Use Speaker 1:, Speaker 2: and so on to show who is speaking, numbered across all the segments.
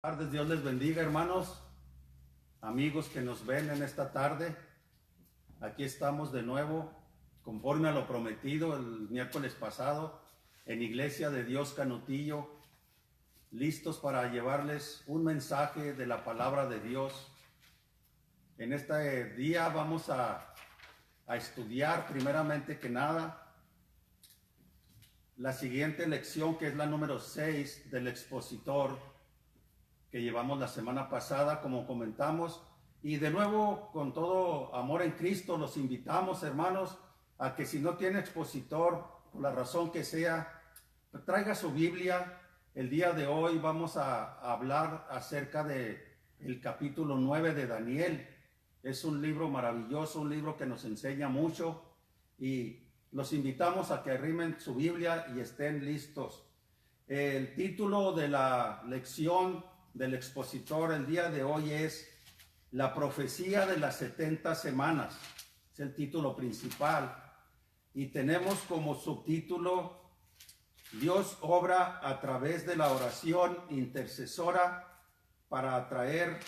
Speaker 1: Tardes, Dios les bendiga, hermanos, amigos que nos ven en esta tarde. Aquí estamos de nuevo, conforme a lo prometido el miércoles pasado, en Iglesia de Dios Canutillo, listos para llevarles un mensaje de la palabra de Dios. En este día vamos a estudiar primeramente que nada la siguiente lección, que es la número 6 del expositor que llevamos la semana pasada, como comentamos. Y de nuevo, con todo amor en Cristo, los invitamos, hermanos, a que si no tiene expositor, por la razón que sea, traiga su Biblia. El día de hoy vamos a hablar acerca de el capítulo 9 de Daniel. Es un libro maravilloso, un libro que nos enseña mucho, y los invitamos a que arrimen su Biblia y estén listos. El título de la lección del expositor el día de hoy es La profecía de las 70 semanas. Es el título principal. Y tenemos como subtítulo Dios obra a través de la oración intercesora para atraer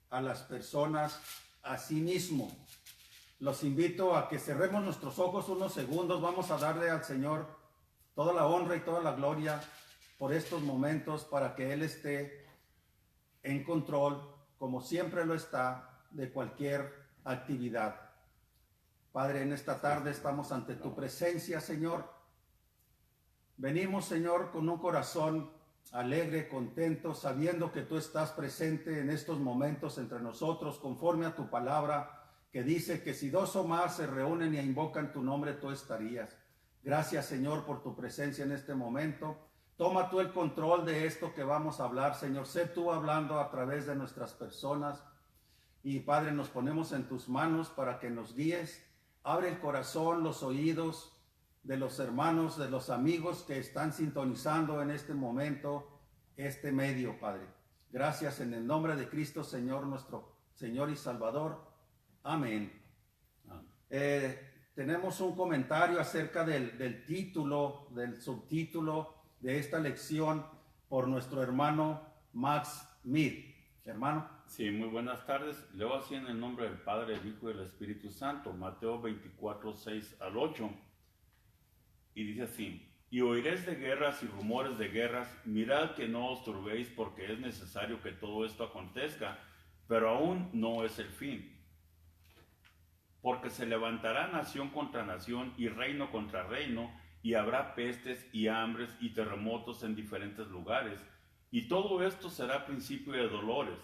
Speaker 1: a las personas a sí mismo. Los invito a que cerremos nuestros ojos unos segundos. Vamos a darle al Señor toda la honra y toda la gloria por estos momentos, para que Él esté en control, como siempre lo está, de cualquier actividad. Padre, en esta tarde estamos ante tu presencia, Señor. Venimos, Señor, con un corazón alegre, contento, sabiendo que tú estás presente en estos momentos entre nosotros, conforme a tu palabra, que dice que si dos o más se reúnen y invocan tu nombre, tú estarías. Gracias, Señor, por tu presencia en este momento. Toma tú el control de esto que vamos a hablar, Señor. Sé tú hablando a través de nuestras personas. Y Padre, nos ponemos en tus manos para que nos guíes. Abre el corazón, los oídos de los hermanos, de los amigos que están sintonizando en este momento este medio, Padre. Gracias en el nombre de Cristo, Señor, nuestro Señor y Salvador. Amén. Tenemos un comentario acerca del título, del subtítulo de esta lección por nuestro hermano Max Mead. Hermano.
Speaker 2: Sí, muy buenas tardes. Leo así en el nombre del Padre, el Hijo y del Espíritu Santo, Mateo 24, 6 al 8. Y dice así: y oiréis de guerras y rumores de guerras, mirad que no os turbéis, porque es necesario que todo esto acontezca, pero aún no es el fin. Porque se levantará nación contra nación y reino contra reino, y habrá pestes y hambres y terremotos en diferentes lugares, y todo esto será principio de dolores.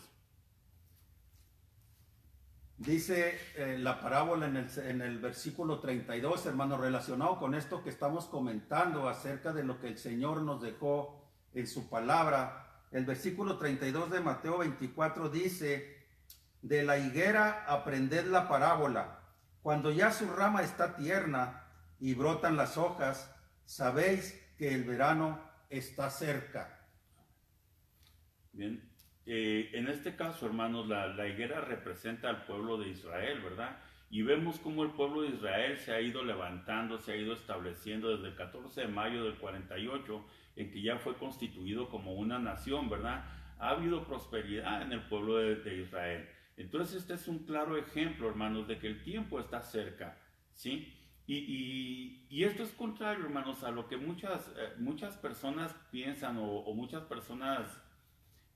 Speaker 1: Dice la parábola en el versículo 32, hermano, relacionado con esto que estamos comentando acerca de lo que el Señor nos dejó en su palabra. El versículo 32 de Mateo 24 dice: de la higuera aprended la parábola. Cuando ya su rama está tierna y brotan las hojas, sabéis que el verano está cerca.
Speaker 2: Bien. En este caso, hermanos, la higuera representa al pueblo de Israel, ¿verdad? Y vemos cómo el pueblo de Israel se ha ido levantando, se ha ido estableciendo desde el 14 de mayo del 48, en que ya fue constituido como una nación, ¿verdad? Ha habido prosperidad en el pueblo de Israel. Entonces este es un claro ejemplo, hermanos, de que el tiempo está cerca, ¿sí? Y esto es contrario, hermanos, a lo que muchas personas piensan, o muchas personas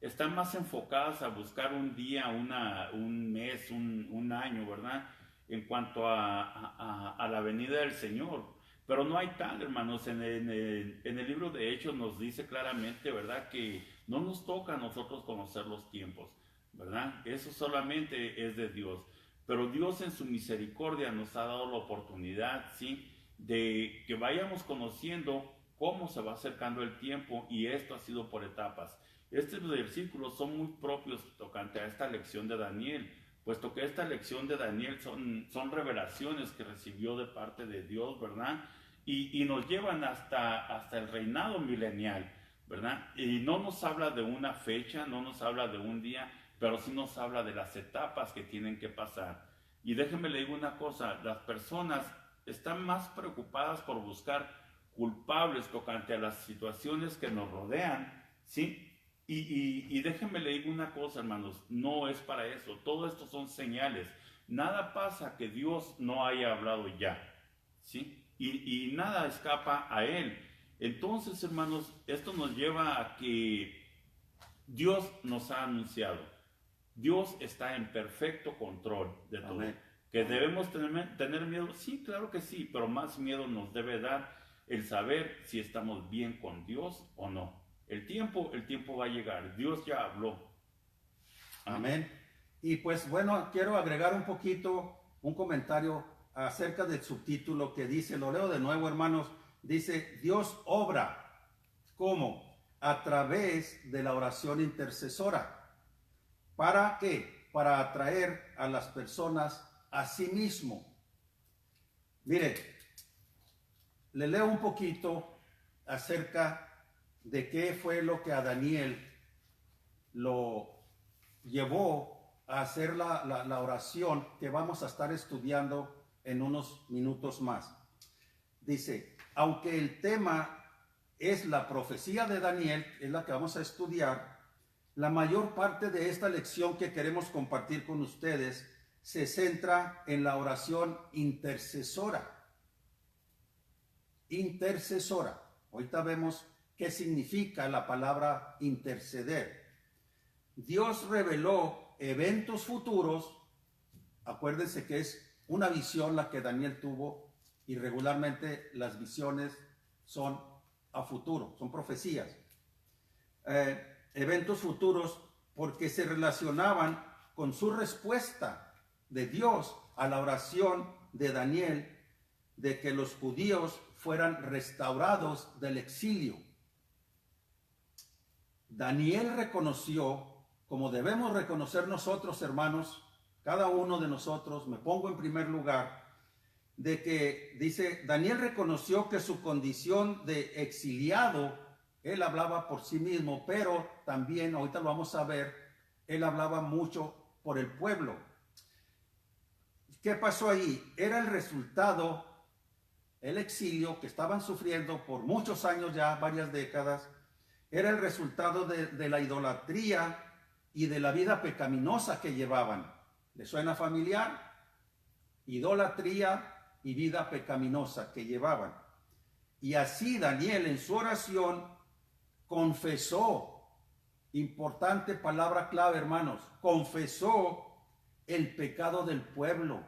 Speaker 2: están más enfocadas a buscar un día, un mes, un año, ¿verdad? En cuanto a la venida del Señor. Pero no hay tal, hermanos. En el libro de Hechos nos dice claramente, ¿verdad?, que no nos toca a nosotros conocer los tiempos, ¿verdad? Eso solamente es de Dios. Pero Dios en su misericordia nos ha dado la oportunidad, ¿sí?, de que vayamos conociendo cómo se va acercando el tiempo, y esto ha sido por etapas. Estos versículos son muy propios tocante a esta lección de Daniel, puesto que esta lección de Daniel son revelaciones que recibió de parte de Dios, ¿verdad? Y nos llevan hasta el reinado milenial, ¿verdad? Y no nos habla de una fecha, no nos habla de un día, pero sí nos habla de las etapas que tienen que pasar. Y déjenme le digo una cosa: las personas están más preocupadas por buscar culpables tocante a las situaciones que nos rodean, ¿sí?, Y déjenme le digo una cosa, hermanos, no es para eso. Todo esto son señales. Nada pasa que Dios no haya hablado ya, ¿sí? Y nada escapa a Él. Entonces, hermanos, esto nos lleva a que Dios nos ha anunciado. Dios está en perfecto control de todo.
Speaker 1: Amén.
Speaker 2: ¿Que debemos tener miedo? Sí, claro que sí, pero más miedo nos debe dar el saber si estamos bien con Dios o no. El tiempo va a llegar. Dios ya habló.
Speaker 1: Amén. Y pues bueno, quiero agregar un poquito, un comentario acerca del subtítulo que dice, lo leo de nuevo, hermanos, dice, Dios obra. ¿Cómo? A través de la oración intercesora. ¿Para qué? Para atraer a las personas a sí mismo. Mire, le leo un poquito acerca de qué fue lo que a Daniel lo llevó a hacer la oración que vamos a estar estudiando en unos minutos más. Dice, aunque el tema es la profecía de Daniel, es la que vamos a estudiar, la mayor parte de esta lección que queremos compartir con ustedes se centra en la oración intercesora. Intercesora. Ahorita vemos qué significa la palabra interceder. Dios reveló eventos futuros. Acuérdense que es una visión la que Daniel tuvo y regularmente las visiones son a futuro, son profecías. Eventos futuros porque se relacionaban con su respuesta de Dios a la oración de Daniel de que los judíos fueran restaurados del exilio. Daniel reconoció, como debemos reconocer nosotros, hermanos, cada uno de nosotros, me pongo en primer lugar, de que dice, Daniel reconoció que su condición de exiliado, él hablaba por sí mismo, pero también, ahorita lo vamos a ver, él hablaba mucho por el pueblo. ¿Qué pasó ahí? Era el resultado, el exilio que estaban sufriendo por muchos años ya, varias décadas, era el resultado de la idolatría y de la vida pecaminosa que llevaban. ¿Le suena familiar? Idolatría y vida pecaminosa que llevaban. Y así Daniel en su oración confesó, importante palabra clave, hermanos, confesó el pecado del pueblo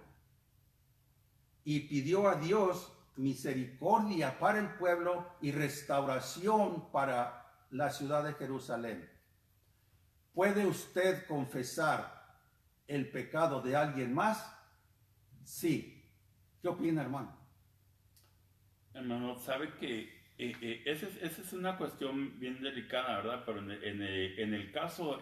Speaker 1: y pidió a Dios misericordia para el pueblo y restauración para la ciudad de Jerusalén. ¿Puede usted confesar el pecado de alguien más? Sí. ¿Qué opina, hermano?
Speaker 2: Hermano, sabe que esa es una cuestión bien delicada, ¿verdad? Pero en el caso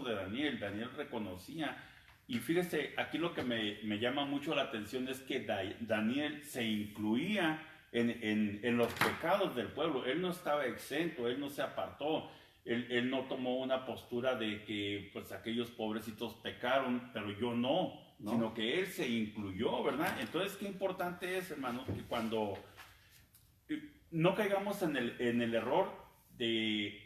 Speaker 2: de Daniel, Daniel reconocía, y fíjese, aquí lo que me llama mucho la atención es que Daniel se incluía en los pecados del pueblo. Él no estaba exento, él no se apartó, él no tomó una postura de que pues aquellos pobrecitos pecaron, pero yo no. Sino que él se incluyó, ¿verdad? Entonces, qué importante es, hermanos, que cuando no caigamos en el error de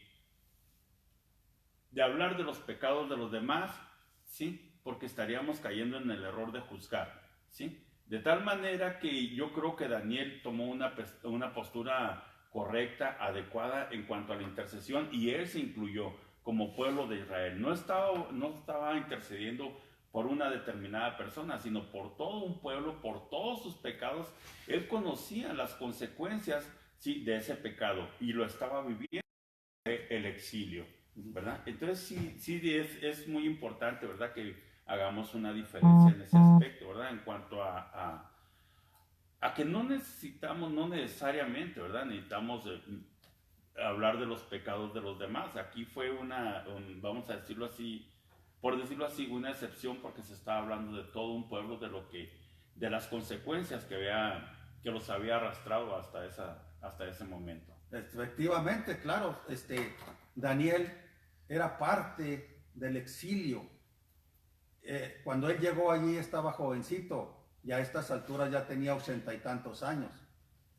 Speaker 2: hablar de los pecados de los demás, ¿sí? Porque estaríamos cayendo en el error de juzgar, ¿sí? De tal manera que yo creo que Daniel tomó una postura correcta, adecuada en cuanto a la intercesión, y él se incluyó como pueblo de Israel. No estaba intercediendo por una determinada persona, sino por todo un pueblo, por todos sus pecados. Él conocía las consecuencias, sí, de ese pecado y lo estaba viviendo, el exilio, ¿verdad? Entonces sí es muy importante, ¿verdad? Que hagamos una diferencia en ese aspecto, ¿verdad? En cuanto a que no necesariamente, ¿verdad? Necesitamos hablar de los pecados de los demás. Aquí fue vamos a decirlo así, por decirlo así, una excepción, porque se está hablando de todo un pueblo, de las consecuencias que los había arrastrado hasta ese momento.
Speaker 1: Efectivamente, claro, Daniel era parte del exilio. Cuando él llegó allí estaba jovencito, ya a estas alturas ya tenía 80 y tantos años.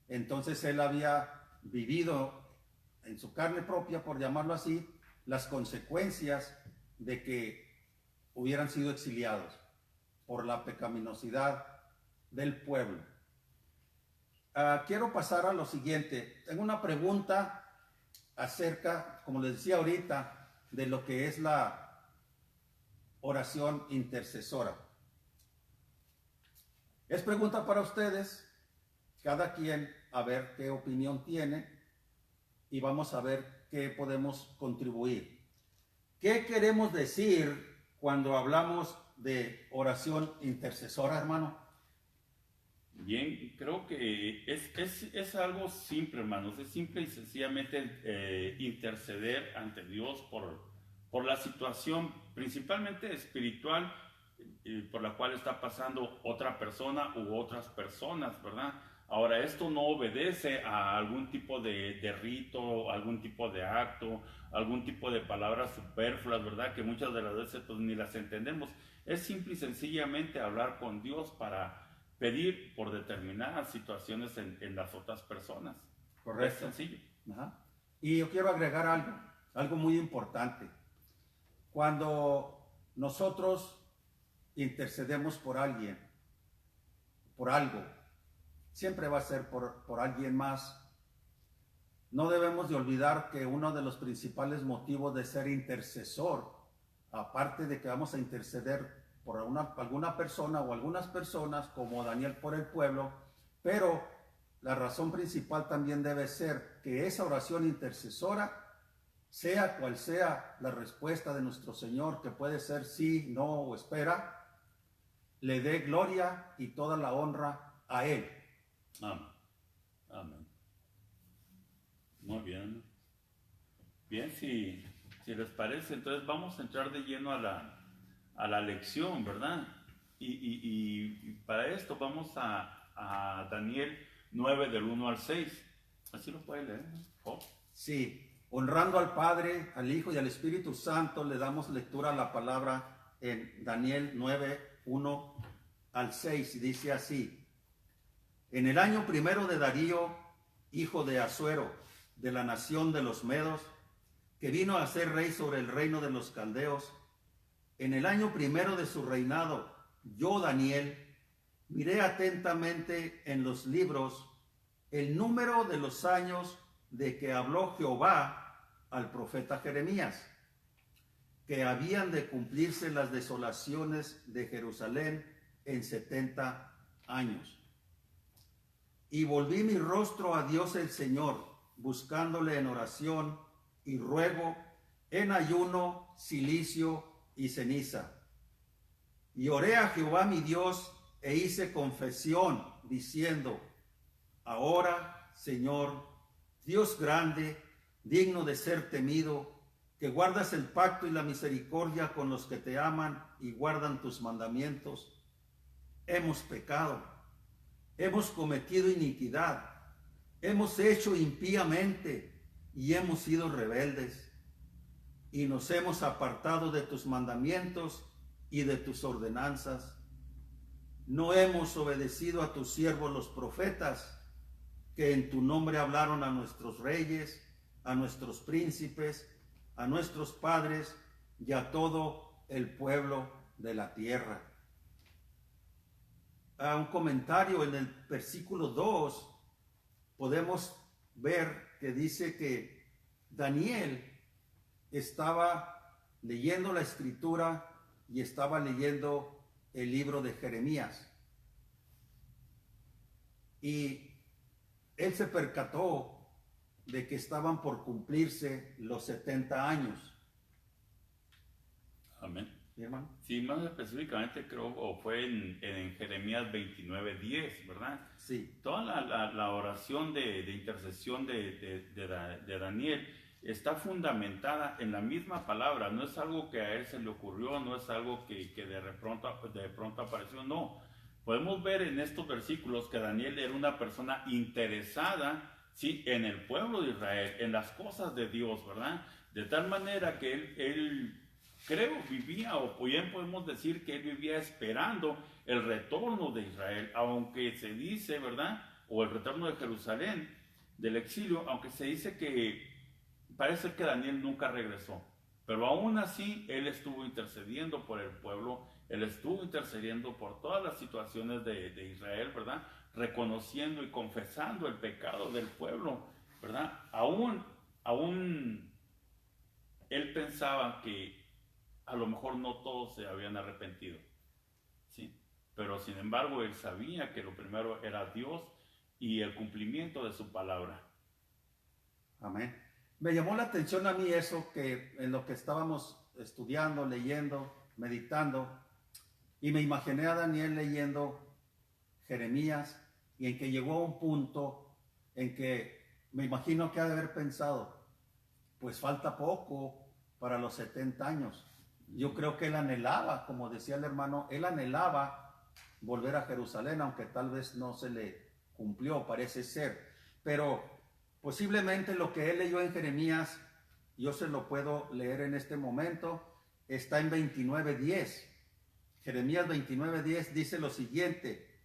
Speaker 1: Entonces él había vivido en su carne propia, por llamarlo así, las consecuencias de que hubieran sido exiliados por la pecaminosidad del pueblo. Quiero pasar a lo siguiente. Tengo una pregunta acerca, como les decía ahorita, de lo que es la oración intercesora. Es pregunta para ustedes, cada quien a ver qué opinión tiene y vamos a ver qué podemos contribuir. ¿Qué queremos decir cuando hablamos de oración intercesora, hermano?
Speaker 2: Bien, creo que es algo simple, hermanos. Es simple y sencillamente interceder ante Dios por la situación principalmente espiritual por la cual está pasando otra persona u otras personas, ¿verdad? Ahora, esto no obedece a algún tipo de rito, algún tipo de acto, algún tipo de palabras superfluas, ¿verdad? Que muchas de las veces pues ni las entendemos. Es simple y sencillamente hablar con Dios para pedir por determinadas situaciones en las otras personas.
Speaker 1: Correcto.
Speaker 2: Es sencillo.
Speaker 1: Ajá. Y yo quiero agregar algo muy importante. Cuando nosotros intercedemos por alguien, por algo, siempre va a ser por alguien más. No debemos de olvidar que uno de los principales motivos de ser intercesor, aparte de que vamos a interceder por alguna persona o algunas personas, como Daniel por el pueblo, pero la razón principal también debe ser que esa oración intercesora, sea cual sea la respuesta de nuestro Señor, que puede ser sí, no o espera, le dé gloria y toda la honra a Él.
Speaker 2: Amén. Amén. Muy bien. Bien, si les parece, entonces vamos a entrar de lleno a la lección, ¿verdad? Y para esto vamos a Daniel 9 del 1 al 6. Así lo puede leer, ¿no?
Speaker 1: Sí, honrando al Padre, al Hijo y al Espíritu Santo, le damos lectura a la palabra en Daniel 9, 1 al 6, y dice así: en el año primero de Darío, hijo de Asuero, de la nación de los Medos, que vino a ser rey sobre el reino de los caldeos, en el año primero de su reinado, yo, Daniel, miré atentamente en los libros el número de los años de que habló Jehová al profeta Jeremías, que habían de cumplirse las desolaciones de Jerusalén en 70 años. Y volví mi rostro a Dios el Señor, buscándole en oración y ruego, en ayuno, cilicio y ceniza. Y oré a Jehová mi Dios e hice confesión, diciendo: ahora, Señor, Dios grande, digno de ser temido, que guardas el pacto y la misericordia con los que te aman y guardan tus mandamientos, hemos pecado, hemos cometido iniquidad, hemos hecho impíamente y hemos sido rebeldes, y nos hemos apartado de tus mandamientos y de tus ordenanzas. No hemos obedecido a tus siervos los profetas, que en tu nombre hablaron a nuestros reyes, a nuestros príncipes, a nuestros padres y a todo el pueblo de la tierra. A un comentario en el versículo 2 podemos ver que dice que Daniel estaba leyendo la escritura y estaba leyendo el libro de Jeremías. Y él se percató de que estaban por cumplirse los 70 años.
Speaker 2: Amén.
Speaker 1: ¿Sí, hermano?
Speaker 2: Sí, más específicamente creo o fue en Jeremías 29:10, ¿verdad?
Speaker 1: Sí.
Speaker 2: Toda la oración de intercesión de Daniel está fundamentada en la misma palabra. No es algo que a él se le ocurrió, no es algo que de pronto apareció, no. Podemos ver en estos versículos que Daniel era una persona interesada, sí, en el pueblo de Israel, en las cosas de Dios, ¿verdad? De tal manera que él creo vivía, o bien podemos decir que él vivía esperando el retorno de Israel, aunque se dice, ¿verdad? O el retorno de Jerusalén, del exilio, aunque se dice que parece que Daniel nunca regresó, pero aún así él estuvo intercediendo por el pueblo, él estuvo intercediendo por todas las situaciones de Israel, ¿verdad? Reconociendo y confesando el pecado del pueblo, ¿verdad? Aún él pensaba que a lo mejor no todos se habían arrepentido, ¿sí? Pero sin embargo él sabía que lo primero era Dios y el cumplimiento de su palabra.
Speaker 1: Amén. Me llamó la atención a mí eso, que en lo que estábamos estudiando, leyendo, meditando, y me imaginé a Daniel leyendo Jeremías, y en que llegó a un punto en que me imagino que ha de haber pensado, pues falta poco para los 70 años. Yo creo que él anhelaba, como decía el hermano, él anhelaba volver a Jerusalén, aunque tal vez no se le cumplió, parece ser. Pero posiblemente lo que él leyó en Jeremías, yo se lo puedo leer en este momento, está en 29:10. Jeremías 29:10 dice lo siguiente: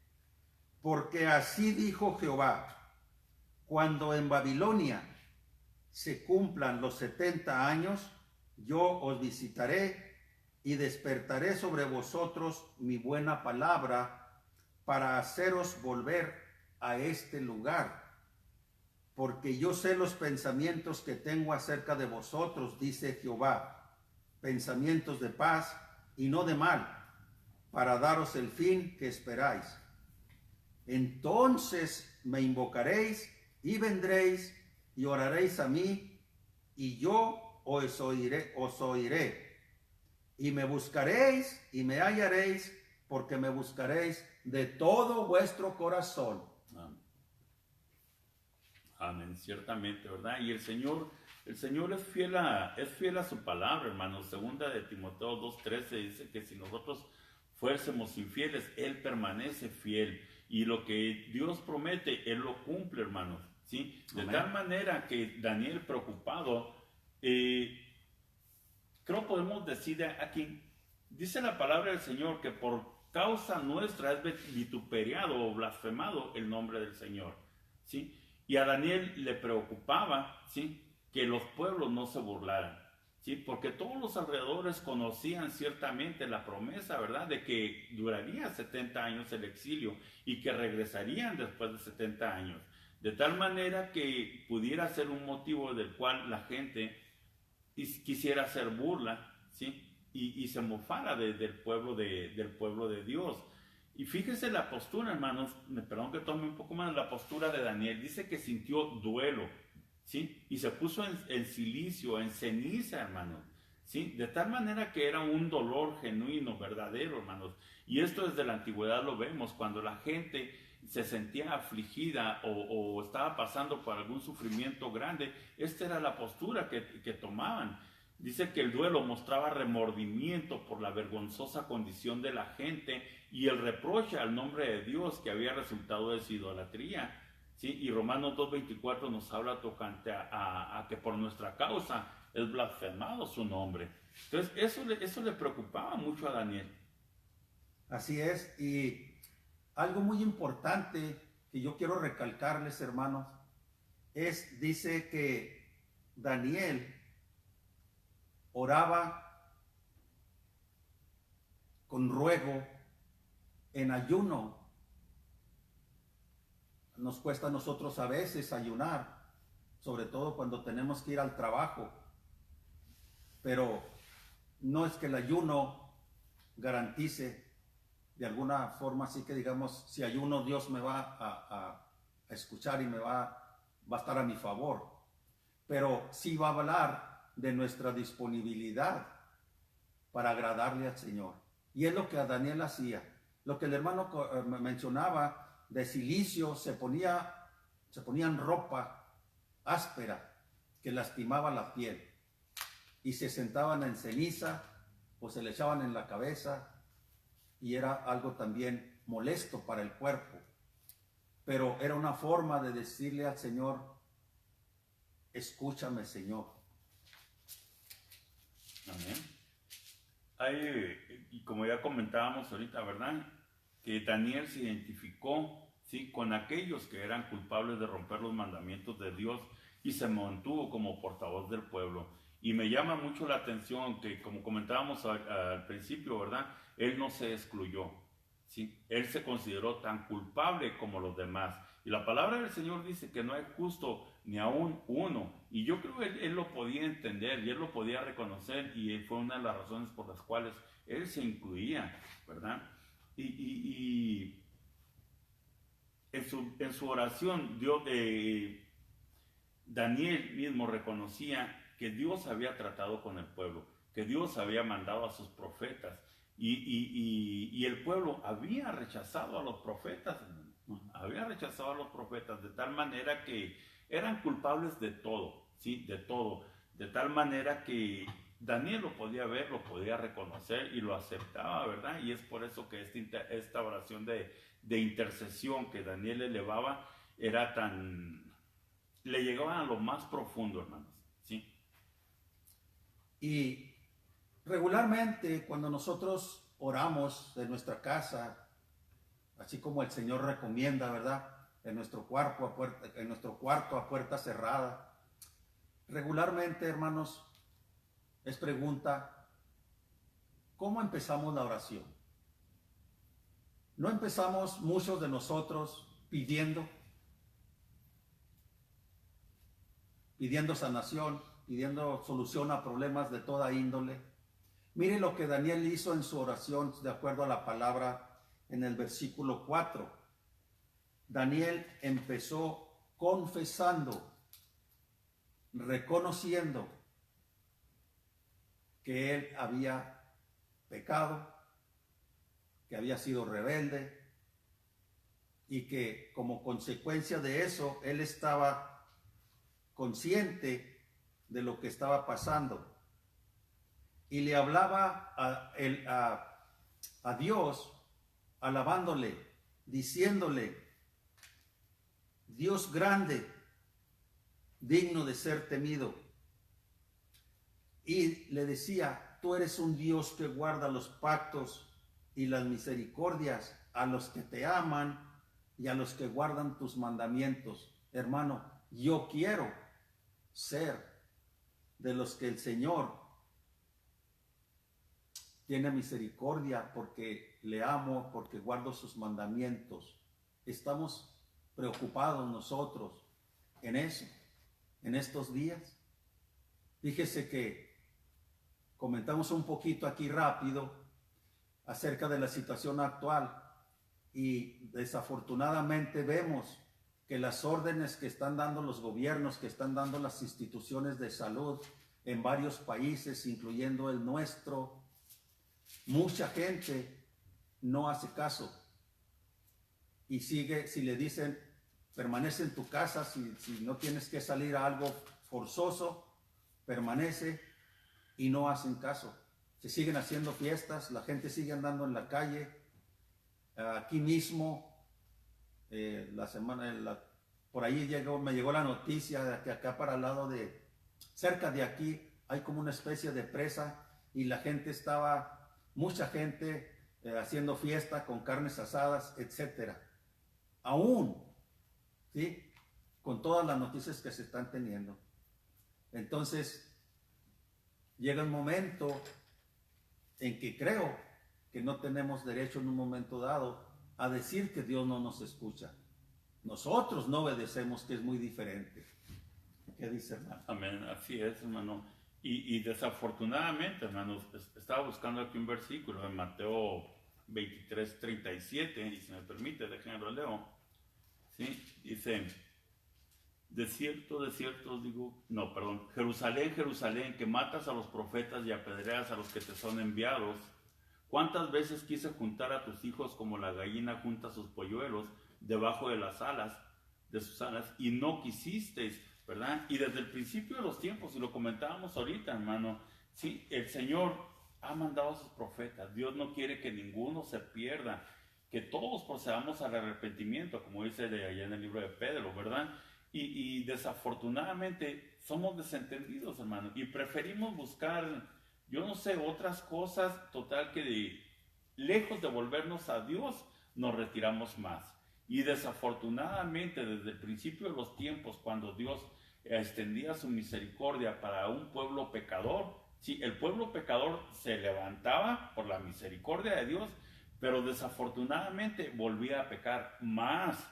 Speaker 1: porque así dijo Jehová, cuando en Babilonia se cumplan los 70 años, yo os visitaré y despertaré sobre vosotros mi buena palabra para haceros volver a este lugar. Porque yo sé los pensamientos que tengo acerca de vosotros, dice Jehová, pensamientos de paz y no de mal, para daros el fin que esperáis. Entonces me invocaréis y vendréis y oraréis a mí, y yo os oiré. Y me buscaréis y me hallaréis, porque me buscaréis de todo vuestro corazón.
Speaker 2: Amén. Amén, ciertamente, ¿verdad? Y el Señor es fiel a su palabra, hermanos. Segunda de Timoteo 2:13 dice que si nosotros fuésemos infieles, Él permanece fiel. Y lo que Dios promete, Él lo cumple, hermanos, ¿sí? De
Speaker 1: Amén.
Speaker 2: tal manera que Daniel, preocupado, creo podemos decir aquí, dice la palabra del Señor que por causa nuestra es vituperiado o blasfemado el nombre del Señor, ¿sí? Y a Daniel le preocupaba, ¿sí?, que los pueblos no se burlaran, ¿sí? Porque todos los alrededores conocían ciertamente la promesa, ¿verdad?, de que duraría 70 años el exilio y que regresarían después de 70 años. De tal manera que pudiera ser un motivo del cual la gente quisiera hacer burla, ¿sí?, y se mofara del pueblo de Dios. Y fíjese la postura, hermanos, perdón que tome un poco más la postura de Daniel. Dice que sintió duelo, ¿sí? Y se puso en silicio, en ceniza, hermanos, ¿sí? De tal manera que era un dolor genuino, verdadero, hermanos. Y esto desde la antigüedad lo vemos, cuando la gente se sentía afligida o estaba pasando por algún sufrimiento grande, esta era la postura que tomaban. Dice que el duelo mostraba remordimiento por la vergonzosa condición de la gente y el reproche al nombre de Dios que había resultado de su idolatría, ¿sí? Y Romanos 2:24 nos habla tocante a que por nuestra causa es blasfemado su nombre. Entonces eso le preocupaba mucho a Daniel.
Speaker 1: Así es, y algo muy importante que yo quiero recalcarles, hermanos, dice que Daniel oraba con ruego, en ayuno. Nos cuesta a nosotros a veces ayunar, sobre todo cuando tenemos que ir al trabajo, pero no es que el ayuno garantice de alguna forma, así que digamos, si ayuno Dios me va a escuchar y me va a estar a mi favor, pero sí va a hablar de nuestra disponibilidad para agradarle al Señor. Y es lo que a Daniel hacía. Lo que el hermano mencionaba de silicio, se ponían ropa áspera que lastimaba la piel y se sentaban en ceniza o se le echaban en la cabeza, y era algo también molesto para el cuerpo, pero era una forma de decirle al Señor: escúchame, Señor.
Speaker 2: Amén. Y como ya comentábamos ahorita, ¿verdad?, que Daniel se identificó, ¿sí?, con aquellos que eran culpables de romper los mandamientos de Dios y se mantuvo como portavoz del pueblo. Y me llama mucho la atención que, como comentábamos al principio, ¿verdad? Él no se excluyó, ¿sí? Él se consideró tan culpable como los demás. Y la palabra del Señor dice que no hay justo ni aún uno. Y yo creo que él lo podía entender y él lo podía reconocer, y fue una de las razones por las cuales él se incluía, ¿verdad? Y en su oración, Daniel mismo reconocía que Dios había tratado con el pueblo, que Dios había mandado a sus profetas, y el pueblo había rechazado a los profetas, había rechazado a los profetas de tal manera que eran culpables de todo, ¿sí? De todo, de tal manera que Daniel lo podía ver, lo podía reconocer y lo aceptaba, ¿verdad? Y es por eso que esta oración de intercesión que Daniel elevaba era le llegaba a lo más profundo, hermanos, ¿sí?
Speaker 1: Y regularmente cuando nosotros oramos en nuestra casa, así como el Señor recomienda, ¿verdad? En nuestro cuarto a puerta cerrada, regularmente, hermanos, es pregunta, ¿cómo empezamos la oración? ¿No empezamos muchos de nosotros pidiendo sanación, pidiendo solución a problemas de toda índole? Mire lo que Daniel hizo en su oración de acuerdo a la palabra en el versículo 4. Daniel empezó confesando, reconociendo que él había pecado, que había sido rebelde y que como consecuencia de eso él estaba consciente de lo que estaba pasando. Y le hablaba a Dios, alabándole, diciéndole, Dios grande, digno de ser temido. Y le decía, tú eres un Dios que guarda los pactos y las misericordias a los que te aman y a los que guardan tus mandamientos. Hermano, yo quiero ser de los que el Señor tiene misericordia porque le amo, porque guardo sus mandamientos. Estamos preocupados nosotros en eso, en estos días. Fíjese que comentamos un poquito aquí rápido acerca de la situación actual y desafortunadamente vemos que las órdenes que están dando los gobiernos, que están dando las instituciones de salud en varios países, incluyendo el nuestro, mucha gente no hace caso y sigue. Si le dicen permanece en tu casa, si no tienes que salir a algo forzoso, permanece, y no hacen caso. Se siguen haciendo fiestas, la gente sigue andando en la calle. Aquí mismo por ahí me llegó la noticia de que acá para el lado cerca de aquí hay como una especie de presa y mucha gente haciendo fiesta con carnes asadas, etcétera. Aún, ¿sí? Con todas las noticias que se están teniendo. Entonces, llega un momento en que creo que no tenemos derecho en un momento dado a decir que Dios no nos escucha. Nosotros no obedecemos, que es muy diferente. ¿Qué dice, hermano?
Speaker 2: Amén, así es, hermano. Y desafortunadamente, hermanos, estaba buscando aquí un versículo en Mateo 23:37, y si me permite, déjenlo leo. ¿Sí? Dice, de cierto os digo, no, perdón, Jerusalén, Jerusalén, que matas a los profetas y apedreas a los que te son enviados. ¿Cuántas veces quise juntar a tus hijos como la gallina junta sus polluelos debajo de sus alas, y no quisisteis, ¿verdad? Y desde el principio de los tiempos, y lo comentábamos ahorita, hermano, sí, el Señor ha mandado a sus profetas. Dios no quiere que ninguno se pierda, que todos procedamos al arrepentimiento, como dice de allá en el libro de Pedro, ¿verdad? Y desafortunadamente somos desentendidos, hermano, y preferimos buscar, yo no sé, otras cosas, total que lejos de volvernos a Dios, nos retiramos más. Y desafortunadamente desde el principio de los tiempos, cuando Dios extendía su misericordia para un pueblo pecador. Sí, el pueblo pecador se levantaba por la misericordia de Dios, pero desafortunadamente volvía a pecar más,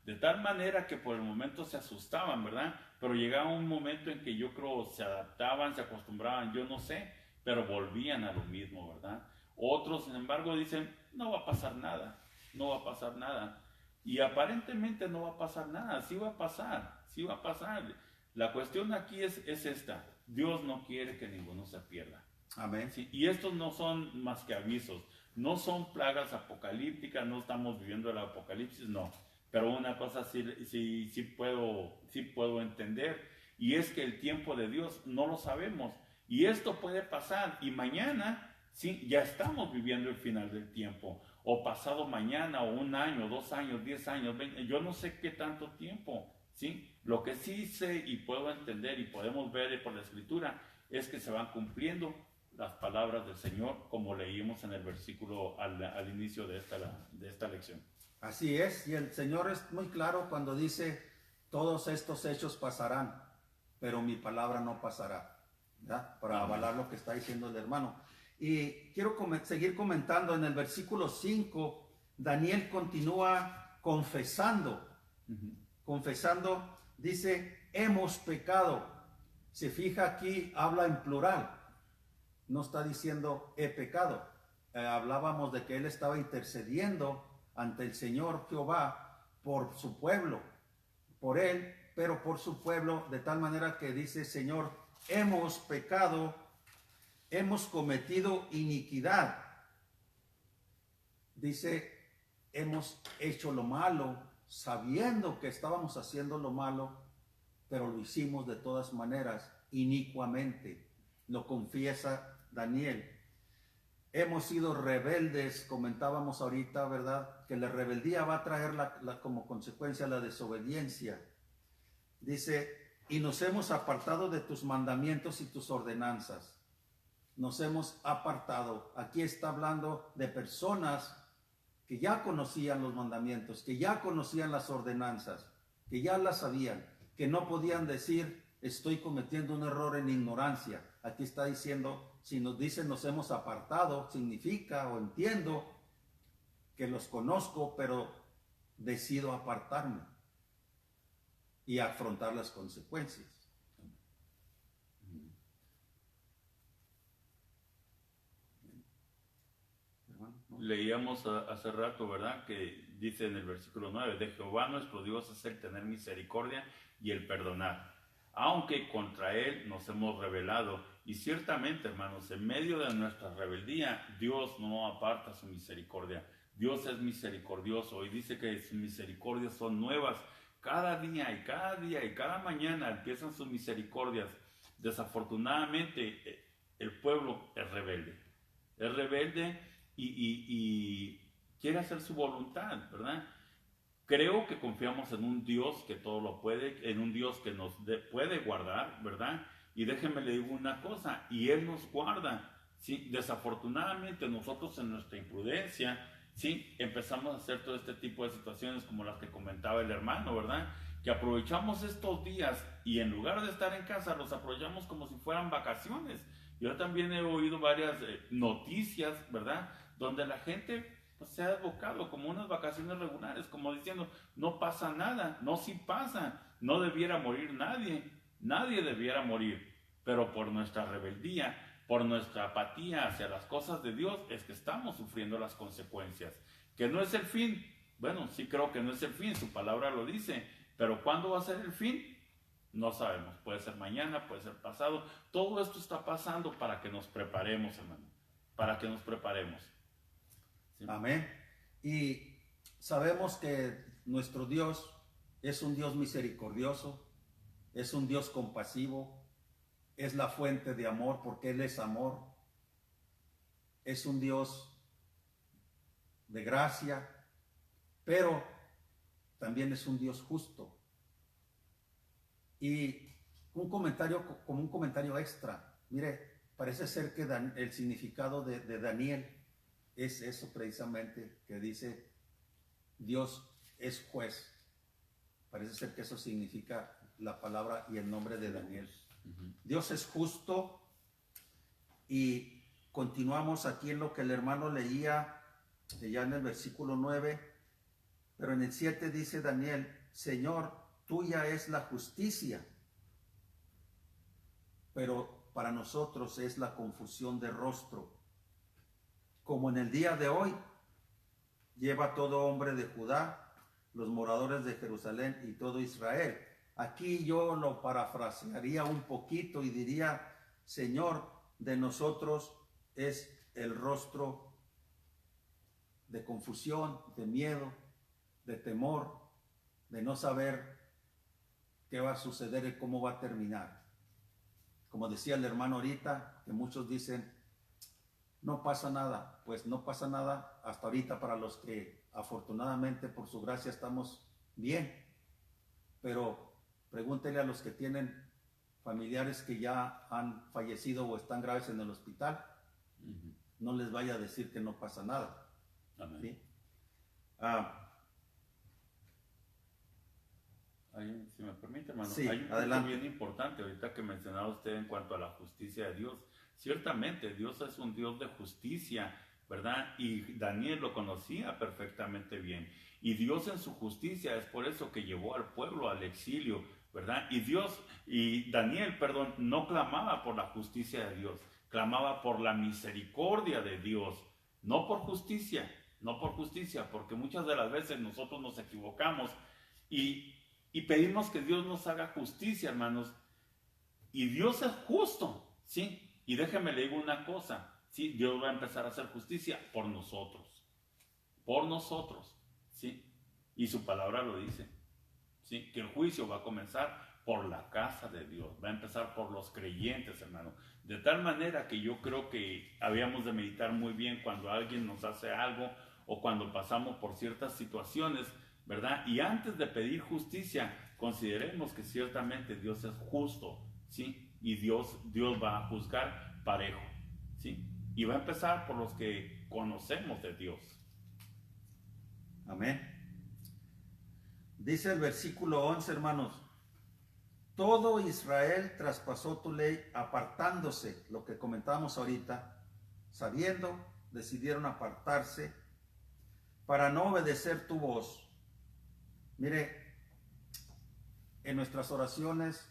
Speaker 2: de tal manera que por el momento se asustaban, ¿verdad? Pero llegaba un momento en que yo creo se adaptaban, se acostumbraban, yo no sé, pero volvían a lo mismo, ¿verdad? Otros, sin embargo, dicen, no va a pasar nada, no va a pasar nada. Y aparentemente no va a pasar nada, sí va a pasar, sí va a pasar. La cuestión aquí es esta, Dios no quiere que ninguno se pierda.
Speaker 1: Amén.
Speaker 2: Sí, y estos no son más que avisos, no son plagas apocalípticas, no estamos viviendo el apocalipsis, no. Pero una cosa sí puedo entender, y es que el tiempo de Dios no lo sabemos. Y esto puede pasar, y mañana sí, ya estamos viviendo el final del tiempo, o pasado mañana, o 1 año, 2 años, 10 años, 20, yo no sé qué tanto tiempo, ¿sí? Lo que sí sé y puedo entender y podemos ver por la Escritura es que se van cumpliendo las palabras del Señor, como leímos en el versículo al inicio de esta lección.
Speaker 1: Así es, y el Señor es muy claro cuando dice, todos estos hechos pasarán, pero mi palabra no pasará, ¿verdad? Para avalar lo que está diciendo el hermano. Y quiero seguir comentando, en el versículo 5, Daniel continúa confesando, dice, hemos pecado. Se fija aquí, habla en plural, no está diciendo he pecado. Hablábamos de que él estaba intercediendo ante el Señor Jehová por su pueblo, por él, pero por su pueblo, de tal manera que dice, Señor, hemos pecado, hemos cometido iniquidad. Dice, hemos hecho lo malo, sabiendo que estábamos haciendo lo malo, pero lo hicimos de todas maneras, inicuamente. Lo confiesa Daniel. Hemos sido rebeldes, comentábamos ahorita, ¿verdad? Que la rebeldía va a traer como consecuencia la desobediencia. Dice, y nos hemos apartado de tus mandamientos y tus ordenanzas. Nos hemos apartado. Aquí está hablando de personas que ya conocían los mandamientos, que ya conocían las ordenanzas, que ya las sabían, que no podían decir, estoy cometiendo un error en ignorancia. Aquí está diciendo, si nos dicen nos hemos apartado, significa o entiendo que los conozco, pero decido apartarme y afrontar las consecuencias.
Speaker 2: Leíamos hace rato, ¿verdad? Que dice en el versículo 9, de Jehová nuestro Dios es el tener misericordia y el perdonar, aunque contra él nos hemos rebelado. Y ciertamente, hermanos, en medio de nuestra rebeldía, Dios no aparta su misericordia. Dios es misericordioso y dice que sus misericordias son nuevas cada día y cada día y cada mañana empiezan sus misericordias. Desafortunadamente, el pueblo es rebelde y quiere hacer su voluntad, ¿verdad? Creo que confiamos en un Dios que todo lo puede, en un Dios que nos puede guardar, ¿verdad? Y déjenme le digo una cosa, y Él nos guarda, ¿sí? Desafortunadamente nosotros en nuestra imprudencia, ¿sí? Empezamos a hacer todo este tipo de situaciones como las que comentaba el hermano, ¿verdad? Que aprovechamos estos días y en lugar de estar en casa los aprovechamos como si fueran vacaciones. Yo también he oído varias noticias, ¿verdad? Donde la gente pues, se ha evocado como unas vacaciones regulares, como diciendo, no pasa nada, no sí pasa, no debiera morir nadie debiera morir, pero por nuestra rebeldía, por nuestra apatía hacia las cosas de Dios, es que estamos sufriendo las consecuencias. ¿Que no es el fin? Bueno, sí creo que no es el fin, su palabra lo dice, pero ¿cuándo va a ser el fin? No sabemos, puede ser mañana, puede ser pasado. Todo esto está pasando para que nos preparemos, hermano, para que nos preparemos.
Speaker 1: ¿Sí? Amén. Y sabemos que nuestro Dios es un Dios misericordioso, es un Dios compasivo, es la fuente de amor porque Él es amor, es un Dios de gracia, pero también es un Dios justo. Y un comentario, como un comentario extra, mire, parece ser que el significado de Daniel es eso precisamente, que dice Dios es juez. Parece ser que eso significa la palabra y el nombre de Daniel. Dios es justo, y continuamos aquí en lo que el hermano leía ya en el versículo 9, pero en el 7 dice Daniel: Señor, tuya es la justicia, pero para nosotros es la confusión de rostro, como en el día de hoy lleva todo hombre de Judá, los moradores de Jerusalén y todo Israel. Aquí yo lo parafrasearía un poquito y diría: Señor, de nosotros es el rostro de confusión, de miedo, de temor, de no saber qué va a suceder y cómo va a terminar. Como decía el hermano ahorita, que muchos dicen: no pasa nada. Pues no pasa nada hasta ahorita para los que afortunadamente por su gracia estamos bien. Pero pregúntele a los que tienen familiares que ya han fallecido o están graves en el hospital. No les vaya a decir que no pasa nada.
Speaker 2: Amén.
Speaker 1: ¿Sí?
Speaker 2: Si me permite, hermano,
Speaker 1: Sí,
Speaker 2: hay un
Speaker 1: adelante.
Speaker 2: punto bien importante ahorita que mencionaba usted en cuanto a la justicia de Dios. Ciertamente, Dios es un Dios de justicia, ¿verdad? Y Daniel lo conocía perfectamente bien. Y Dios en su justicia es por eso que llevó al pueblo al exilio, ¿verdad? Y Daniel, perdón, no clamaba por la justicia de Dios, clamaba por la misericordia de Dios, no por justicia, porque muchas de las veces nosotros nos equivocamos y pedimos que Dios nos haga justicia, hermanos. Y Dios es justo, ¿sí? Y déjeme le digo una cosa, ¿sí? Dios va a empezar a hacer justicia por nosotros, ¿sí? Y su palabra lo dice, ¿sí? Que el juicio va a comenzar por la casa de Dios, va a empezar por los creyentes, hermano. De tal manera que yo creo que habíamos de meditar muy bien cuando alguien nos hace algo o cuando pasamos por ciertas situaciones, ¿verdad? Y antes de pedir justicia, consideremos que ciertamente Dios es justo, ¿sí? Y Dios va a juzgar parejo, ¿sí? Y va a empezar por los que conocemos de Dios.
Speaker 1: Amén. Dice el versículo 11, hermanos: todo Israel traspasó tu ley apartándose, lo que comentábamos ahorita, sabiendo, decidieron apartarse para no obedecer tu voz. Mire, en nuestras oraciones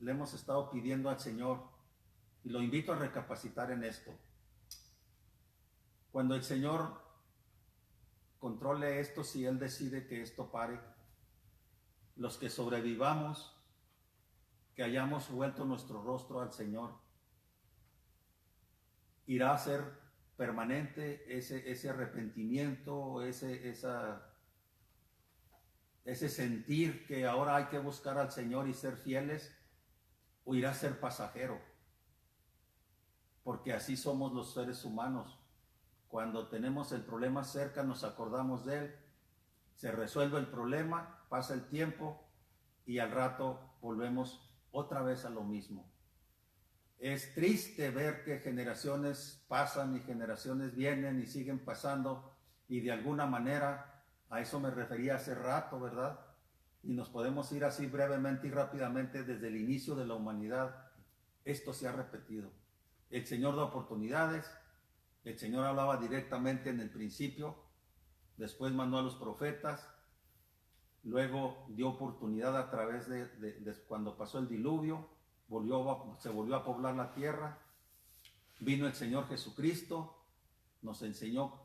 Speaker 1: le hemos estado pidiendo al Señor, y lo invito a recapacitar en esto. Cuando el Señor controle esto, si Él decide que esto pare, los que sobrevivamos, que hayamos vuelto nuestro rostro al Señor, irá a ser permanente ese arrepentimiento, ese sentir que ahora hay que buscar al Señor y ser fieles, o irá a ser pasajero. Porque así somos los seres humanos. Cuando tenemos el problema cerca, nos acordamos de él, se resuelve el problema, pasa el tiempo y al rato volvemos otra vez a lo mismo. Es triste ver que generaciones pasan y generaciones vienen y siguen pasando, y de alguna manera, a eso me refería hace rato, ¿verdad? Y nos podemos ir así brevemente y rápidamente desde el inicio de la humanidad. Esto se ha repetido. El Señor da oportunidades, el Señor hablaba directamente en el principio, después mandó a los profetas, luego dio oportunidad a través de cuando pasó el diluvio, se volvió a poblar la tierra, vino el Señor Jesucristo, nos enseñó